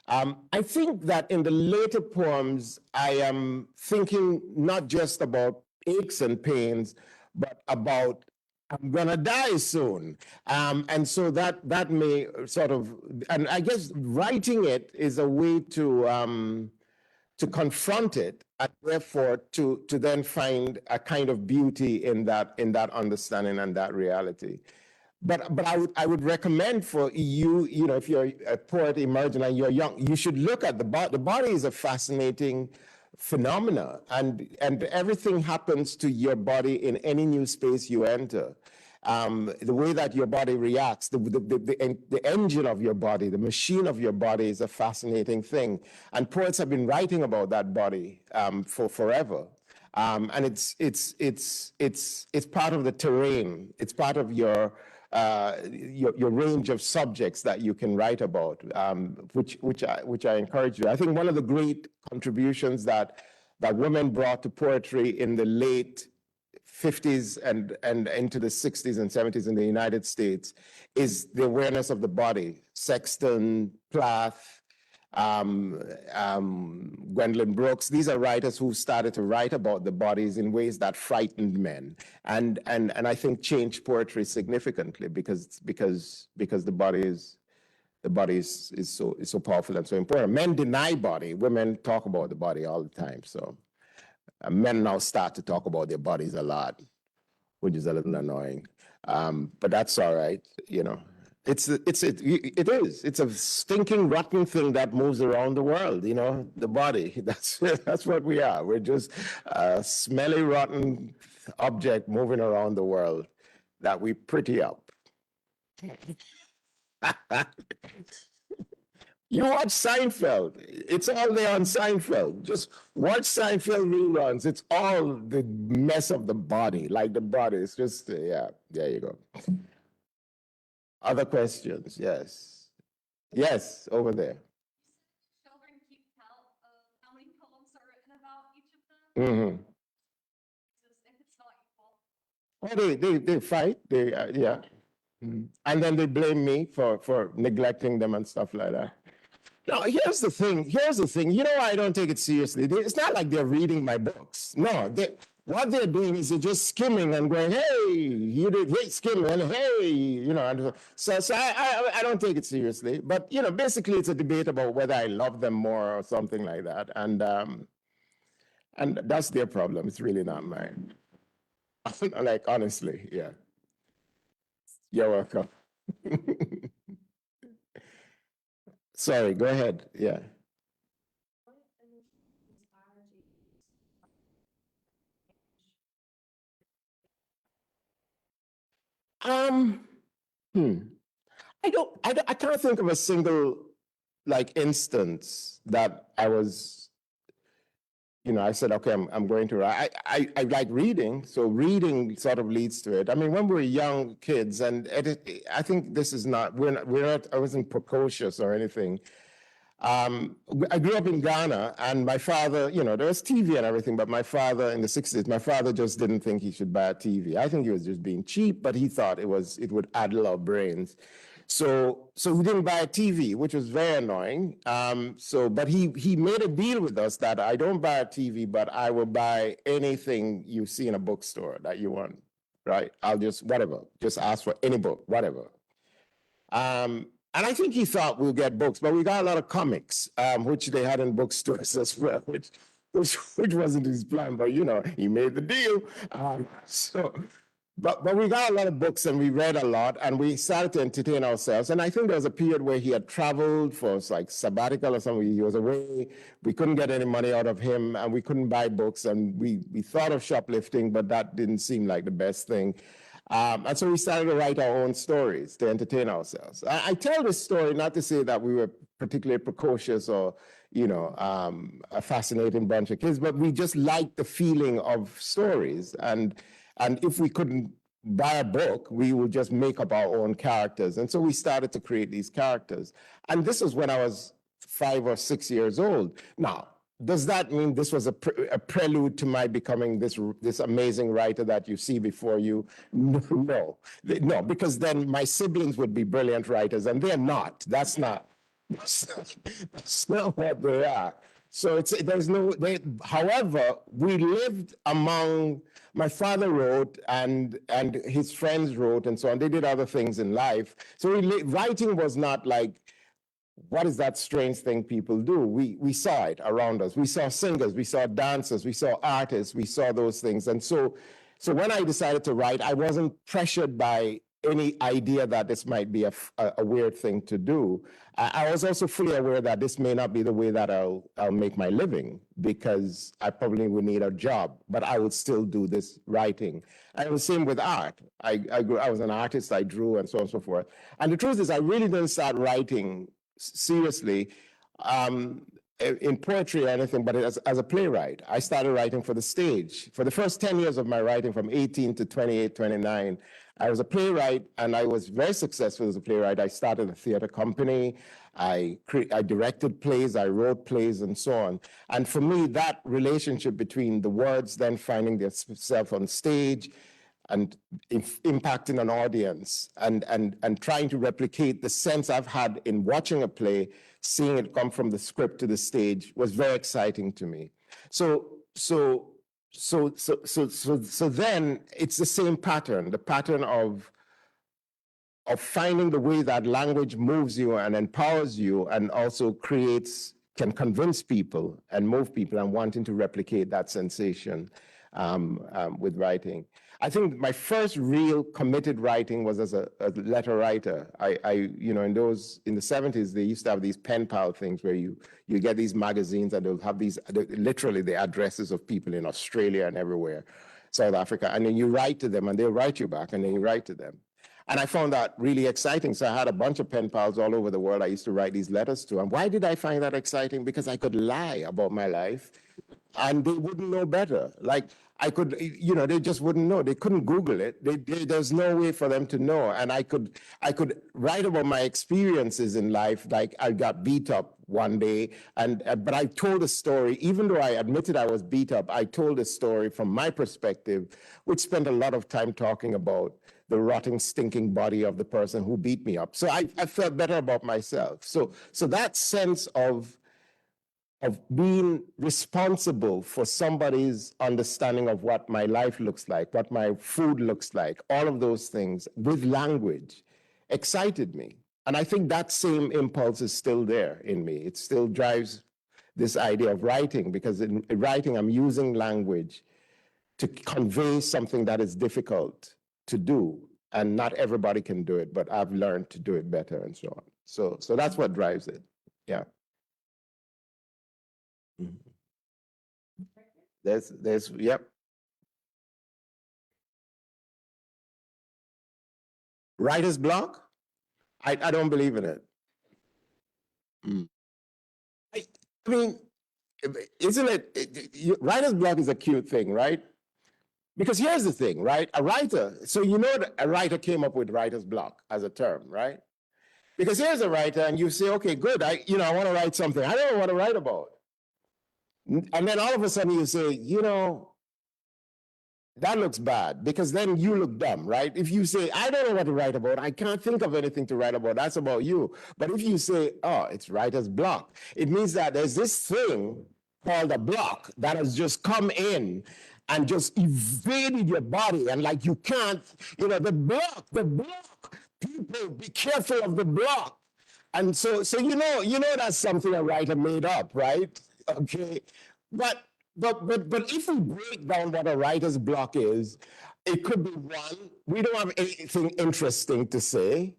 I think that in the later poems, I am thinking not just about aches and pains, but about I'm gonna die soon. And so that may sort of, and I guess writing it is a way to confront it, and therefore to then find a kind of beauty in that understanding and that reality. But I would recommend for you, if you're a poet emerging and you're young, you should look at the body. The body is a fascinating phenomena, and everything happens to your body in any new space you enter. The way that your body reacts, the engine of your body, the machine of your body is a fascinating thing. And poets have been writing about that body for forever. And it's part of the terrain. It's part of your range of subjects that you can write about, which I encourage you. I think one of the great contributions that women brought to poetry in the late 50s and into the 60s and 70s in the United States is the awareness of the body. Sexton, Plath, Gwendolyn Brooks, these are writers who started to write about the bodies in ways that frightened men, and I think changed poetry significantly because the body is so powerful and so important. Men deny body, women talk about the body all the time. So men now start to talk about their bodies a lot, which is a little annoying, but that's all right, It is. It's a stinking, rotten thing that moves around the world, the body. That's what we are. We're just a smelly, rotten object moving around the world that we pretty up. You watch Seinfeld. It's all there on Seinfeld. Just watch Seinfeld reruns. It's all the mess of the body, like the body. It's just, yeah, there you go. Other questions? Yes. Yes, over there. Children keep count of how many poems are written about each of them? Mm-hmm. If it's not equal. Well, they fight. Yeah. Mhm. And then they blame me for neglecting them and stuff like that. No, here's the thing. I don't take it seriously. It's not like they're reading my books. No, what they're doing is they're just skimming and going, hey, you did great skimming, and hey, and so I don't take it seriously. But, basically it's a debate about whether I love them more or something like that. And that's their problem. It's really not mine. Like, honestly, yeah. You're welcome. Sorry, go ahead. Yeah. I can't think of a single instance that I was, I said, okay, I'm going to write. I like reading, so reading sort of leads to it. I mean, when we were young kids, and I think this is not, I wasn't precocious or anything. I grew up in Ghana, and my father, there was TV and everything, but my father in the 60s, my father just didn't think he should buy a TV. I think he was just being cheap, but he thought it would addle our brains. So we didn't buy a TV, which was very annoying. But he made a deal with us that I don't buy a TV, but I will buy anything you see in a bookstore that you want, right? I'll just ask for any book, whatever. And I think he thought we'll get books, but we got a lot of comics, which they had in bookstores as well, which wasn't his plan, but he made the deal. But we got a lot of books and we read a lot and we started to entertain ourselves. And I think there was a period where he had traveled for like sabbatical or something. He was away. We couldn't get any money out of him and we couldn't buy books. And we thought of shoplifting, but that didn't seem like the best thing. And so we started to write our own stories to entertain ourselves. I tell this story not to say that we were particularly precocious or, a fascinating bunch of kids, but we just liked the feeling of stories. And if we couldn't buy a book, we would just make up our own characters. And so we started to create these characters. And this was when I was 5 or 6 years old. Now, does that mean this was a prelude to my becoming this amazing writer that you see before you? No, no, because then my siblings would be brilliant writers, and they're not. That's not what they are. So there's no. However, we lived among. My father wrote, and his friends wrote, and so on. They did other things in life. So writing was not like, what is that strange thing people do? We saw it around us. We saw singers, we saw dancers, we saw artists, we saw those things. And so when I decided to write, I wasn't pressured by any idea that this might be a weird thing to do. I was also fully aware that this may not be the way that I'll make my living, because I probably would need a job, but I would still do this writing. And it was the same with art. I was an artist, I drew, and so on and so forth. And the truth is, I really didn't start writing seriously in poetry or anything, but as a playwright. I started writing for the stage. For the first 10 years of my writing, from 18 to 28, 29, I was a playwright, and I was very successful as a playwright. I started a theater company. I directed plays, I wrote plays, and so on. And for me, that relationship between the words then finding themselves on stage and impacting an audience and trying to replicate the sense I've had in watching a play, seeing it come from the script to the stage, was very exciting to me. So then it's the same pattern, the pattern of finding the way that language moves you and empowers you, and also can convince people and move people, and wanting to replicate that sensation with writing. I think my first real committed writing was as a letter writer. In the 70s, they used to have these pen pal things where you get these magazines, and they'll have literally the addresses of people in Australia and everywhere, South Africa, and then you write to them, and they'll write you back, and then you write to them. And I found that really exciting. So I had a bunch of pen pals all over the world I used to write these letters to. And why did I find that exciting? Because I could lie about my life, and they wouldn't know better. Like, I could, they just wouldn't know. They couldn't Google it. There's no way for them to know. And I could write about my experiences in life. Like, I got beat up one day, but I told a story. Even though I admitted I was beat up, I told a story from my perspective, which spent a lot of time talking about the rotting, stinking body of the person who beat me up. So I felt better about myself. So that sense of being responsible for somebody's understanding of what my life looks like, what my food looks like, all of those things with language excited me. And I think that same impulse is still there in me. It still drives this idea of writing, because in writing, I'm using language to convey something that is difficult to do. And not everybody can do it, but I've learned to do it better, and so on. So that's what drives it. Yeah. Yep. Writer's block? I don't believe in it. I mean, isn't it, writer's block is a cute thing, right? Because here's the thing, right? A writer, so that a writer came up with writer's block as a term, right? Because here's a writer, and you say, okay, good, I want to write something. I don't know what to write about. And then all of a sudden you say, that looks bad, because then you look dumb, right? If you say, I don't know what to write about, I can't think of anything to write about, that's about you. But if you say, oh, it's writer's block, it means that there's this thing called a block that has just come in and just invaded your body, and like you can't, the block, people, be careful of the block. And so that's something a writer made up, right? Okay, but if we break down what a writer's block is, it could be one, we don't have anything interesting to say.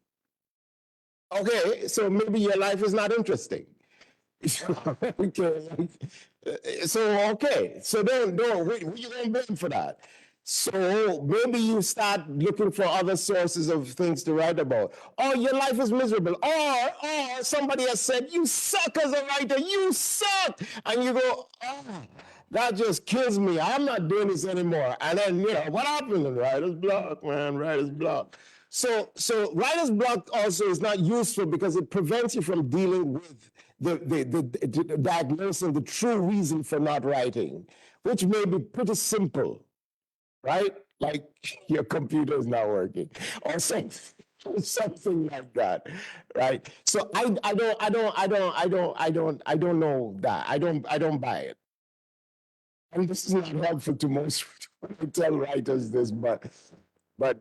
Okay, so maybe your life is not interesting. Okay, so then you don't blame for that. So maybe you start looking for other sources of things to write about. Or your life is miserable. Or somebody has said, you suck as a writer, you suck. And you go, That just kills me. I'm not doing this anymore. And then, what happened to writer's block, man? Writer's block. So writer's block also is not useful because it prevents you from dealing with the diagnosing the true reason for not writing, which may be pretty simple, right? Like your computer is not working or something like that, right? So I don't know that. I don't buy it. And this is not helpful to most when I tell writers this, but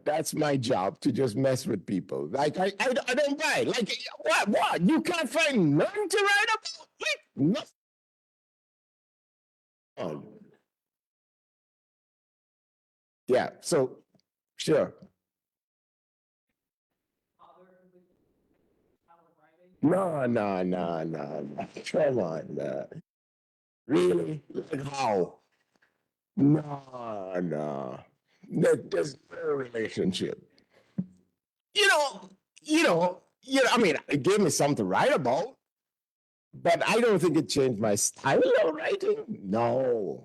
that's my job to just mess with people. Like I don't buy it. Like what? You can't find nothing to write about? Like nothing. Yeah, so sure. No. Come on, really? Like how? No. There's no relationship. I mean, it gave me something to write about, but I don't think it changed my style of writing. No.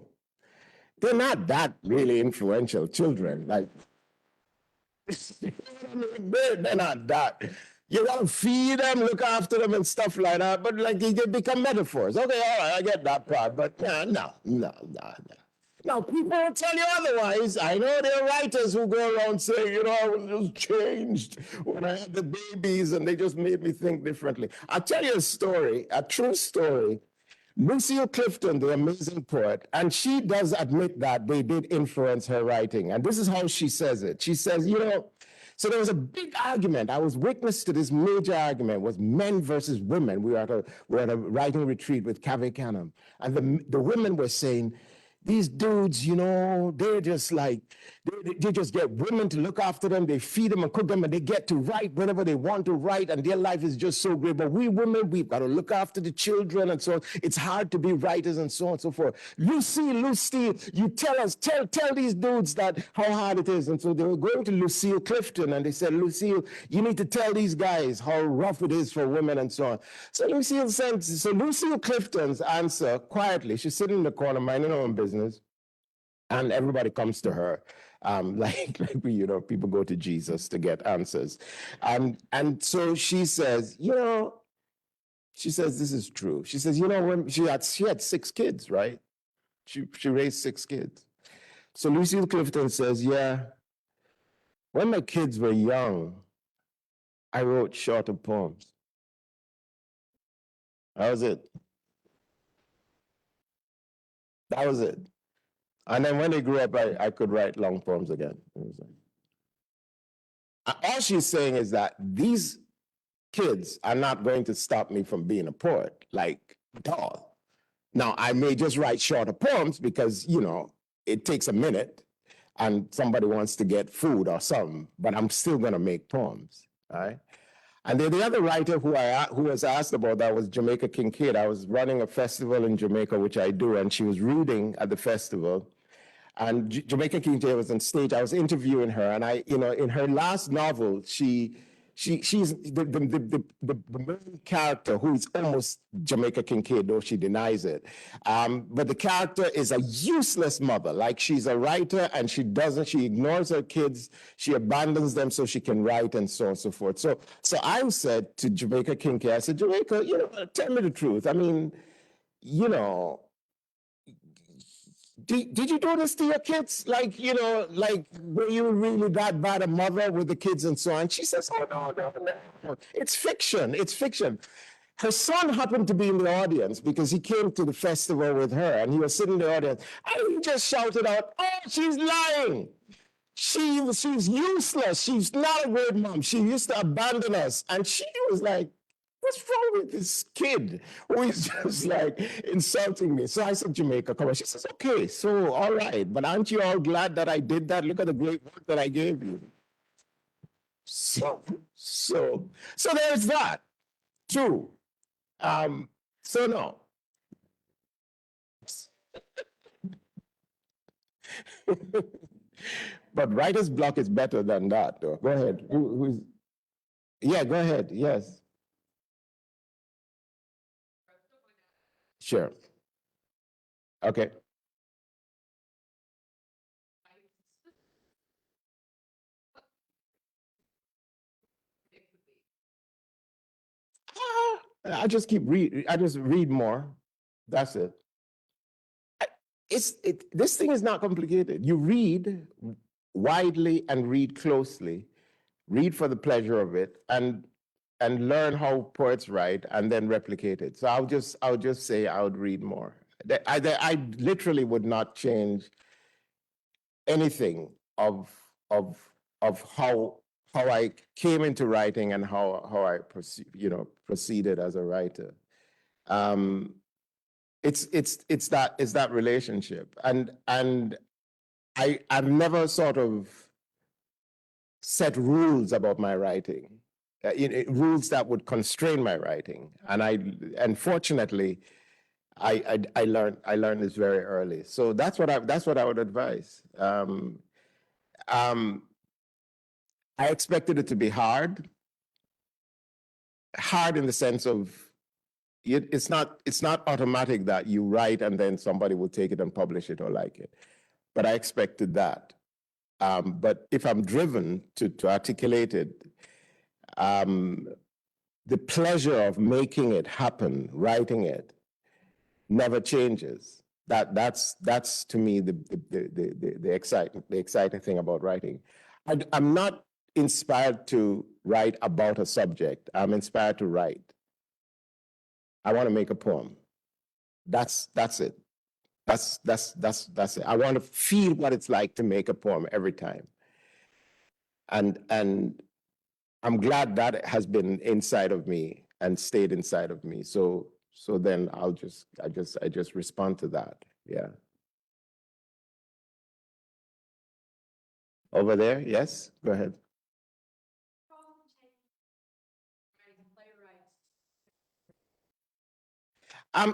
They're not that really influential children. Like, they're not that. You got to feed them, look after them, and stuff like that. But like, they become metaphors. Okay, all right, I get that part. But no. Now, people will tell you otherwise. I know there are writers who go around saying, I was just changed when I had the babies, and they just made me think differently. I'll tell you a story, a true story. Lucille Clifton, the amazing poet, and she does admit that they did influence her writing. And this is how she says it. She says, so there was a big argument. I was witness to this major argument was men versus women. We were at a writing retreat with Cave Canham. And the women were saying, these dudes, they're just like, they just get women to look after them. They feed them and cook them, and they get to write whenever they want to write, and their life is just so great. But we women, we've got to look after the children, and so on. It's hard to be writers, and so on and so forth. Lucille, you tell these dudes that how hard it is. And so they were going to Lucille Clifton, and they said, Lucille, you need to tell these guys how rough it is for women, and so on. So Lucille Clifton's answer, quietly, she's sitting in the corner, minding her own business. And everybody comes to her, like people go to Jesus to get answers. And so she says, this is true. She says, when she had 6 kids, right? She raised 6 kids. So Lucille Clifton says, yeah, when my kids were young, I wrote shorter poems. That was it. And then when they grew up, I could write long poems again. All she's saying is that these kids are not going to stop me from being a poet, like at all. Now, I may just write shorter poems because, it takes a minute and somebody wants to get food or something, but I'm still going to make poems, right? And then the other writer who was asked about that was Jamaica Kincaid. I was running a festival in Jamaica, which I do, and she was reading at the festival. And Jamaica Kincaid was on stage. I was interviewing her, and in her last novel, she's the main character who is almost Jamaica Kincaid, though she denies it. But the character is a useless mother. Like, she's a writer, and she ignores her kids, she abandons them so she can write, and so on and so forth. So I said to Jamaica Kincaid, I said, Jamaica, tell me the truth. I mean, did you do this to your kids? Like, were you really that bad a mother with the kids and so on? She says, oh, no. It's fiction. Her son happened to be in the audience because he came to the festival with her, and he was sitting in the audience, and he just shouted out, oh, she's lying. She's useless. She's not a great mom. She used to abandon us. And she was like, what's wrong with this kid who is just like insulting me? So I said, Jamaica, come on. She says, okay, so all right, but aren't you all glad that I did that? Look at the great work that I gave you. So there's that. True. So no. But writer's block is better than that, though. Go ahead. Yeah, go ahead. Yes. Sure. Okay. I just keep I just read more. That's it. This thing is not complicated. You read widely and read closely, read for the pleasure of it, and learn how poets write, and then replicate it. So I'll just say I would read more. I literally would not change anything of how I came into writing and how I proceeded as a writer. It's that relationship, and I've never sort of set rules about my writing, rules that would constrain my writing, and fortunately, I learned this very early. So that's what I would advise. I expected it to be hard in the sense of it's not automatic that you write and then somebody will take it and publish it or like it. But I expected that. But if I'm driven to articulate it, the pleasure of making it happen, writing it, never changes. That's to me the exciting thing about writing. I'm not inspired to write about a subject. I'm inspired to write. I want to make a poem. That's it. That's it. I want to feel what it's like to make a poem every time. And I'm glad that has been inside of me and stayed inside of me. So then I just respond to that. Yeah. Over there, yes, go ahead.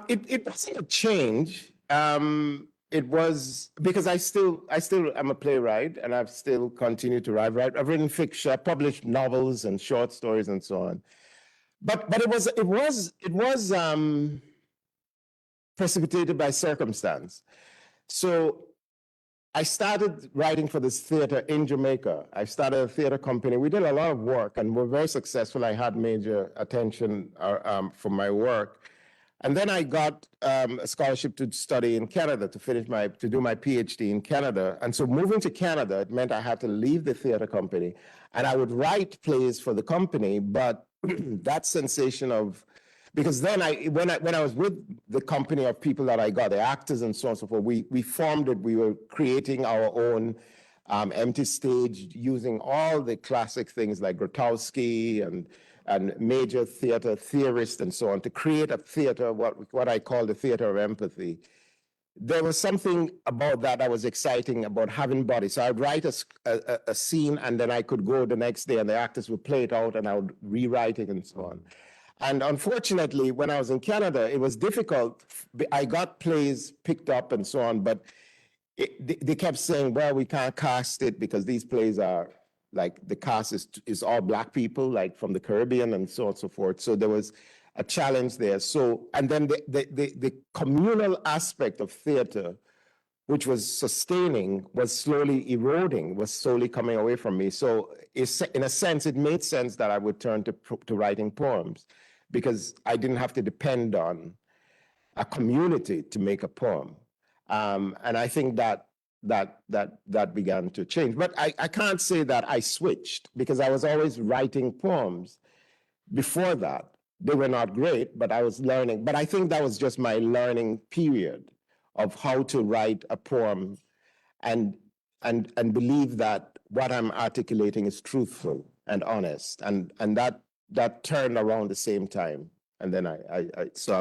It wasn't a change. It was because I still am a playwright, and I've still continued to write. I've written fiction, I published novels and short stories and so on. But it was precipitated by circumstance. So I started writing for this theater in Jamaica. I started a theater company. We did a lot of work and were very successful. I had major attention for my work. And then I got a scholarship to study in Canada, to do my PhD in Canada. And so moving to Canada, it meant I had to leave the theater company. And I would write plays for the company, but that sensation of, because then when I was with the company of people that I got, the actors and so on and so forth, we formed it. We were creating our own empty stage using all the classic things like Grotowski and major theater theorists and so on to create a theater, what I call the theater of empathy. There was something about that was exciting about having body. So I'd write a scene and then I could go the next day and the actors would play it out and I would rewrite it and so on. And unfortunately, when I was in Canada, it was difficult. I got plays picked up and so on, but they kept saying, well, we can't cast it because these plays are like the cast is all Black people, like from the Caribbean and so on and so forth. So there was a challenge there. So, and then the communal aspect of theater, which was sustaining, was slowly eroding, was slowly coming away from me. So in a sense, it made sense that I would turn to writing poems because I didn't have to depend on a community to make a poem. And I think that began to change. But I can't say that I switched because I was always writing poems before that. They were not great, but I was learning. But I think that was just my learning period of how to write a poem and believe that what I'm articulating is truthful and honest. And that turned around the same time. And then I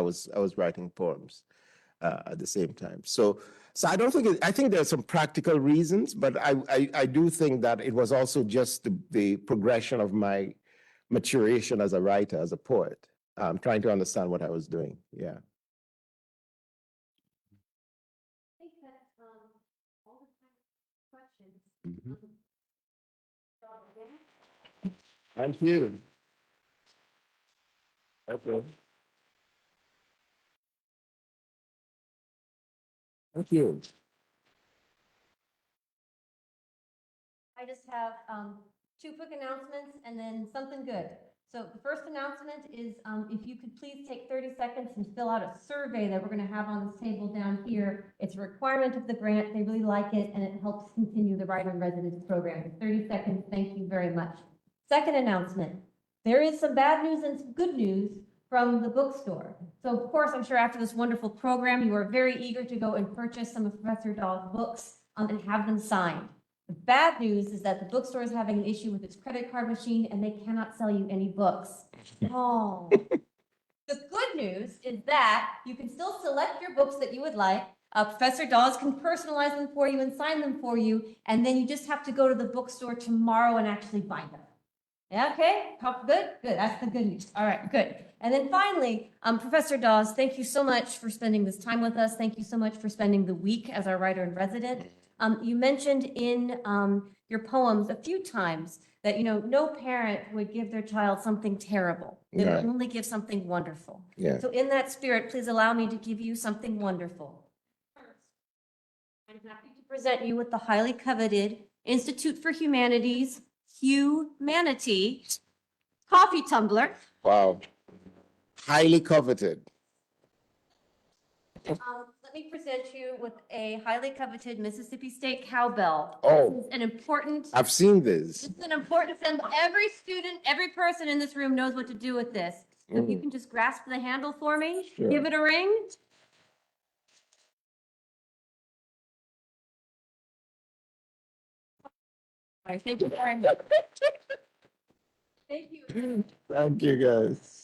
was writing poems at the same time. So I don't think, I think there are some practical reasons, but I do think that it was also just the progression of my maturation as a writer, as a poet, trying to understand what I was doing. Yeah. I think that's all the time questions. Mhm. Thank you. Okay. Thank you. I just have two quick announcements and then something good. So the first announcement is if you could please take 30 seconds and fill out a survey that we're going to have on this table down here. It's a requirement of the grant. They really like it, and it helps continue the Writer in Residence program. 30 seconds. Thank you very much. Second announcement. There is some bad news and some good news from the bookstore. So of course, I'm sure after this wonderful program, you are very eager to go and purchase some of Professor Dawes' books and have them signed. The bad news is that the bookstore is having an issue with its credit card machine and they cannot sell you any books. Oh. The good news is that you can still select your books that you would like. Professor Dawes can personalize them for you and sign them for you, and then you just have to go to the bookstore tomorrow and actually buy them. Yeah, okay, good, good, that's the good news. All right, good. And then finally, Professor Dawes, thank you so much for spending this time with us. Thank you so much for spending the week as our writer in resident. You mentioned in your poems a few times that, you know, no parent would give their child something terrible. They would Right. only give something wonderful. Yeah. So in that spirit, please allow me to give you something wonderful. First, I'm happy to present you with the highly coveted Institute for Humanities Humanity coffee tumbler. Wow. Highly coveted. Let me present you with a highly coveted Mississippi State cowbell. Oh. This is an important, I've seen this. this is an important, and every student, every person in this room knows what to do with this. So if you can just grasp the handle for me, Sure. give it a ring. All right, thank you very much. Thank you. Thank you, guys.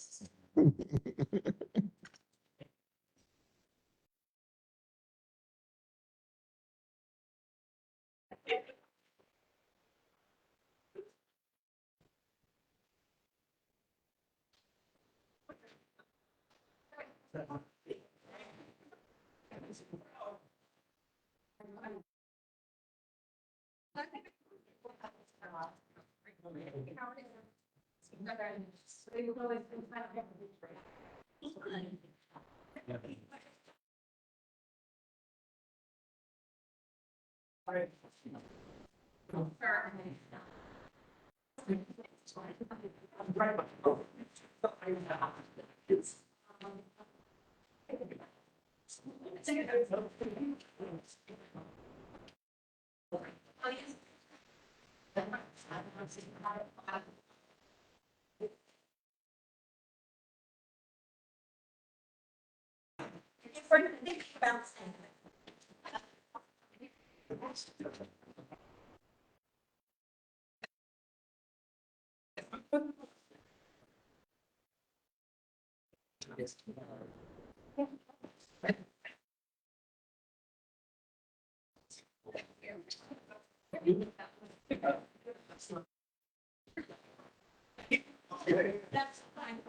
That's fine.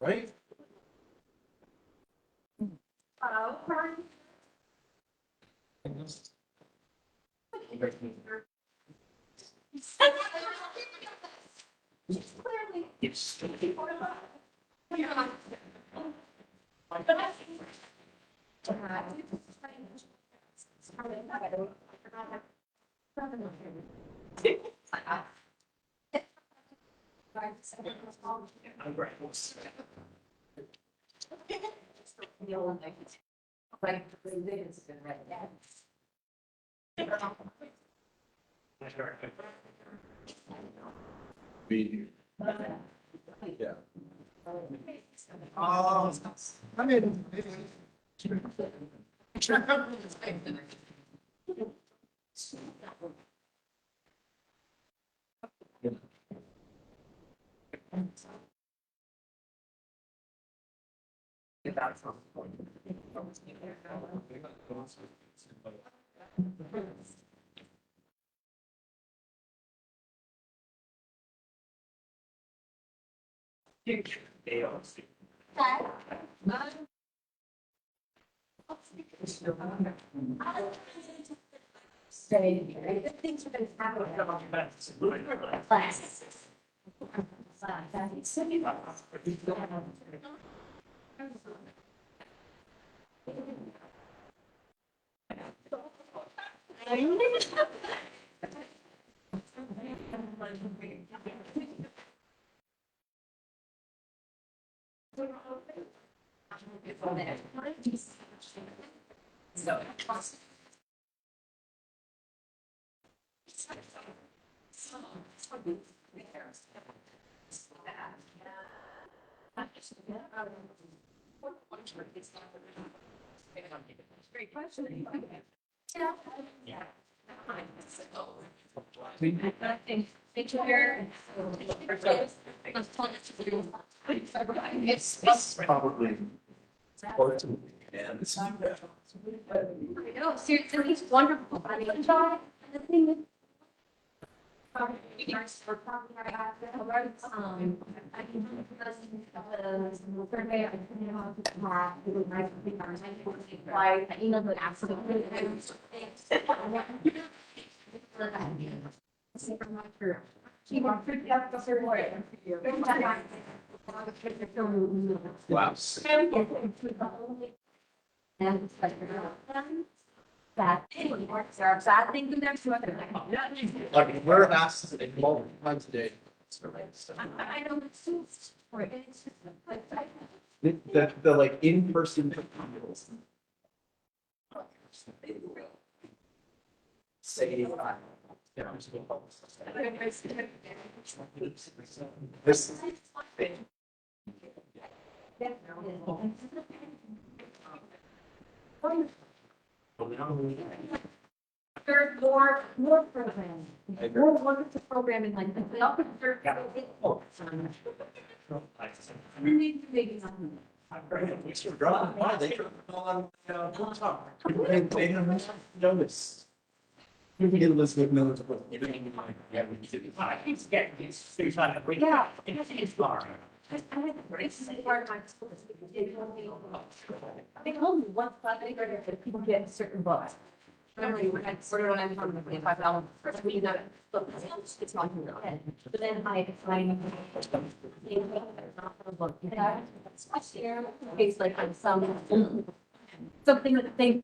Right? Be yeah. I mean. Things are gonna happen. Class. Great question. Yeah. Thank you, Eric. It's Probably. no, seriously, it's wonderful. I mean, the thing that. For probably right after, I can the survey, I can have the map, it was nice to be on, I emailed it absolutely. She wants to get the survey. Wow. And it's like, bad thing, there are bad things in there, so Like, we're asked multiple times a day. I know it's just, it's just, The like in-person. Say. This. There's more programming, more wonderful programming like this. They offer their. We need to make something. They don't notice. Elizabeth Miller's. Yeah. It's part of my school. They told me one class, they go that people get certain books. Remember, we had sort of when I'm from $5 first, we know, but it's not here. But then I find. It's like on something that they.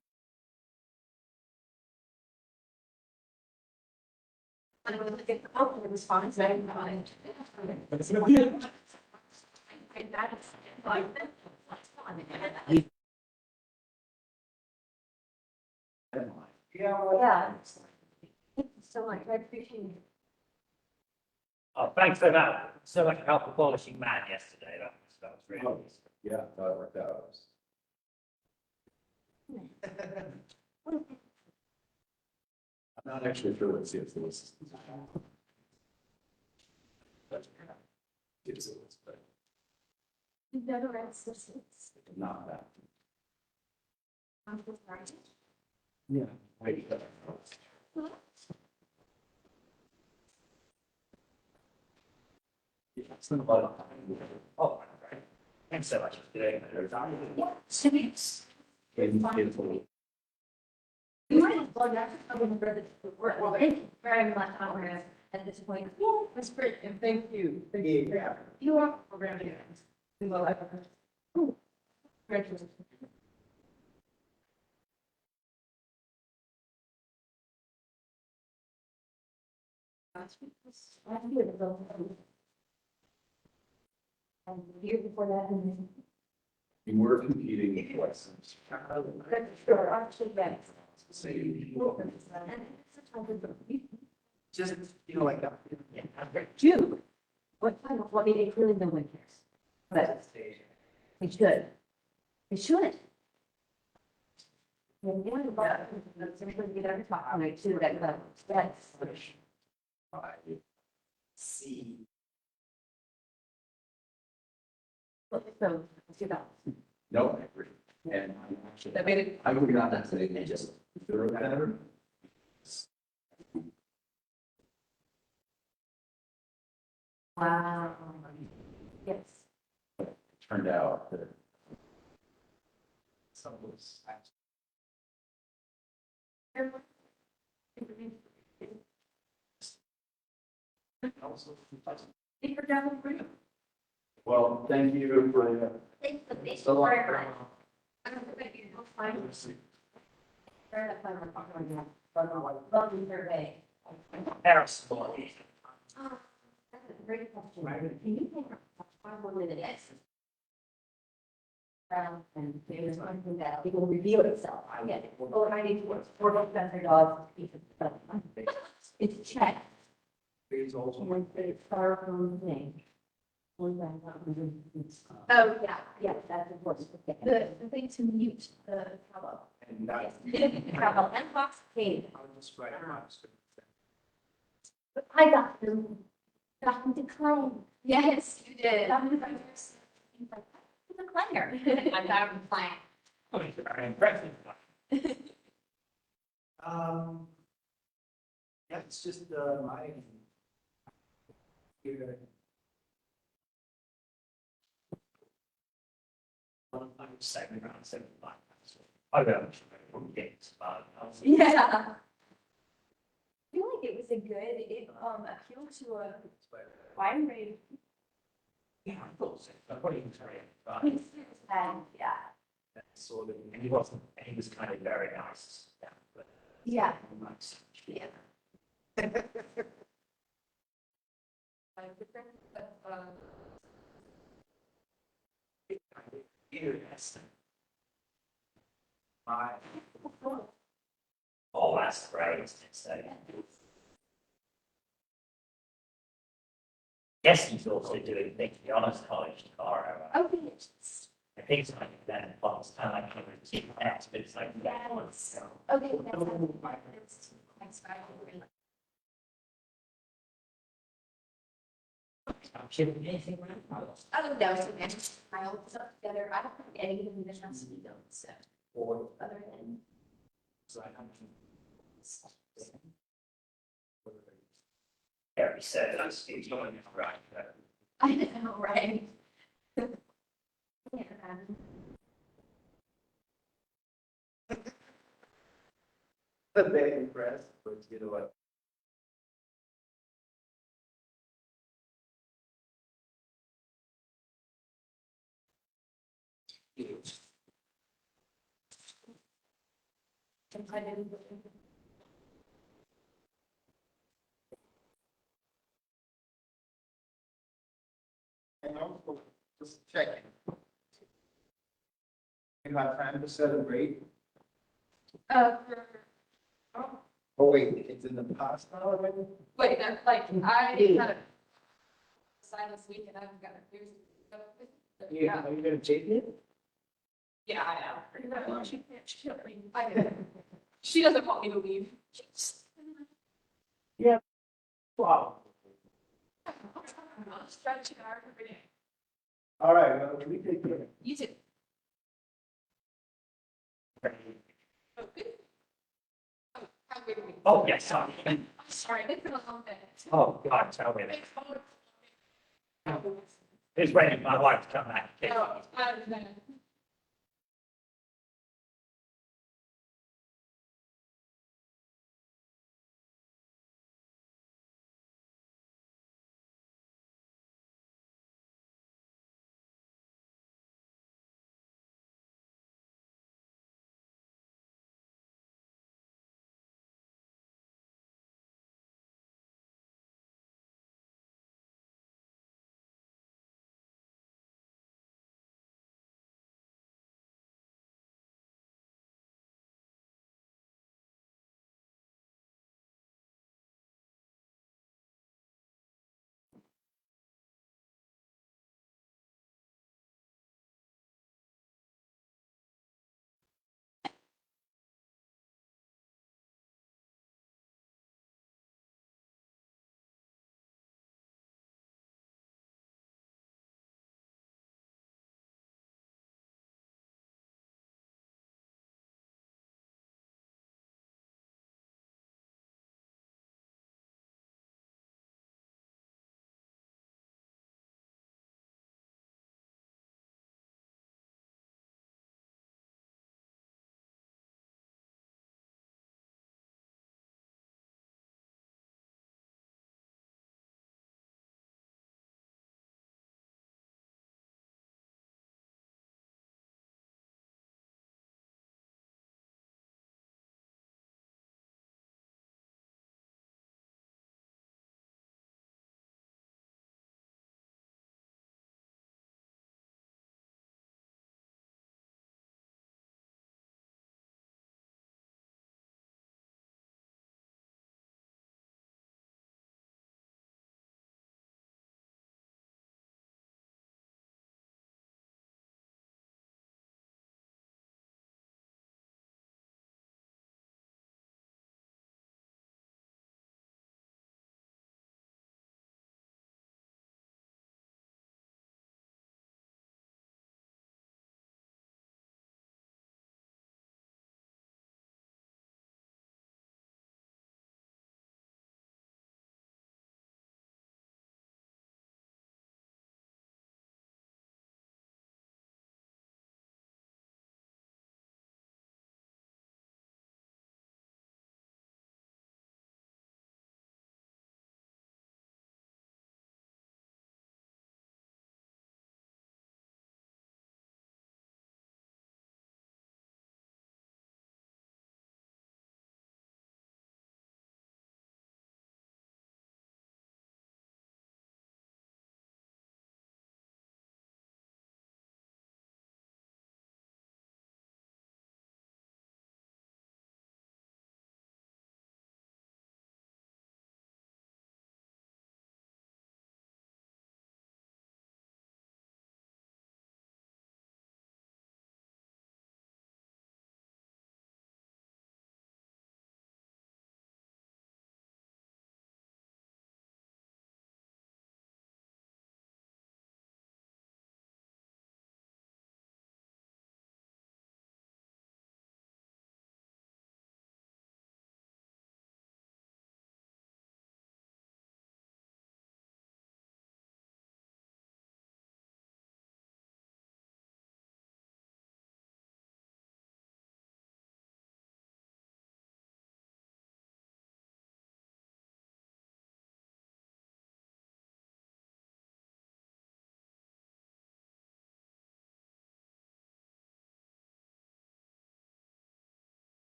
And I was like, oh, the response, I didn't find. And that's like, that's fun. Yeah. Thank you so much, I appreciate it. Oh, thanks for that. So much help with polishing man yesterday. That was really. Yeah, that worked out. I'm not actually sure what CFC is. It's, but Better assistance. not that. I'm just right. Yeah. Wait. Yeah, it's been a lot of time. Oh, right. Thanks so much for doing that. Yeah, civics. Beautiful. You might as well, that's how we read it. Well, thank you very much, Congress, at this point. Yeah, that's great, and thank you. Thank you. Yeah. You are programming. Congratulations. And the year before that, and You were competing with lessons. then. Sure, actually, yes. Same. Just, like that. Yeah. June. What time, what meeting, really no one cares. But it should. It should. And one of the, that's usually we don't talk on it too, that's. See. So, let's do that. No, I agree. And That made it. I would not say they just throw it at her. Wow. Yes. turned out that some of those. Well, thank you for the. Thanks for being So long. part of it. I'm gonna put you on fire. Turn that fire on. Welcome survey. Harris. Oh, that's a great question. Can you take one minute? Yes. And there's something that it will reveal itself. I get it. Oh, I need to work for both Spencer dogs. It's checked. One big far from the thing. Oh, yeah, yeah, that's important. The thing to mute the trouble. And that. Yes. Trouble and box cave. I was just writing my script. I got them. Got them to clone. Yes, you did. Got them to clone. He's like, "What's a cleaner?" I got him playing. Oh, it's very impressive. Yeah, it's just, my. Here. I'm second around 75. I don't know. Games, but Yeah. I feel like it was a good, it appealed to a wide range yeah, I thought so. I probably was very, but and yeah. Sort of. and he wasn't. He was kind of very nice. Yeah, but Yeah. nice. Yeah. Yes. My. Oh, that's great. So. Yes, he's also doing things beyond honors college tomorrow. Okay. I think it's like that, but it's kind of like he was keeping that, but it's like. Yes. Okay. That's next Friday. I'm shooting anything around. Oh, no, it's okay. I all put up together. I don't think any of them has to be done, so Or. other than. So I have. Very sad. That's it's going right. I know, right? Yeah. But they impressed, but you know what? And also, just checking. You have time to celebrate? Oh, wait, it's in the past now already? Wait, that's like, I had a silence week and I've got a news. Yeah, Are you gonna take it? yeah, I know. She doesn't want me to leave. Wow. Strategy hour every day. All right, well, can we take it? You too. Oh, good. Oh, have a good week. Oh, yes, sorry. I'm sorry, it's been a long day. Oh, God, tell me that. It's waiting for my wife to come back. Oh, I don't know.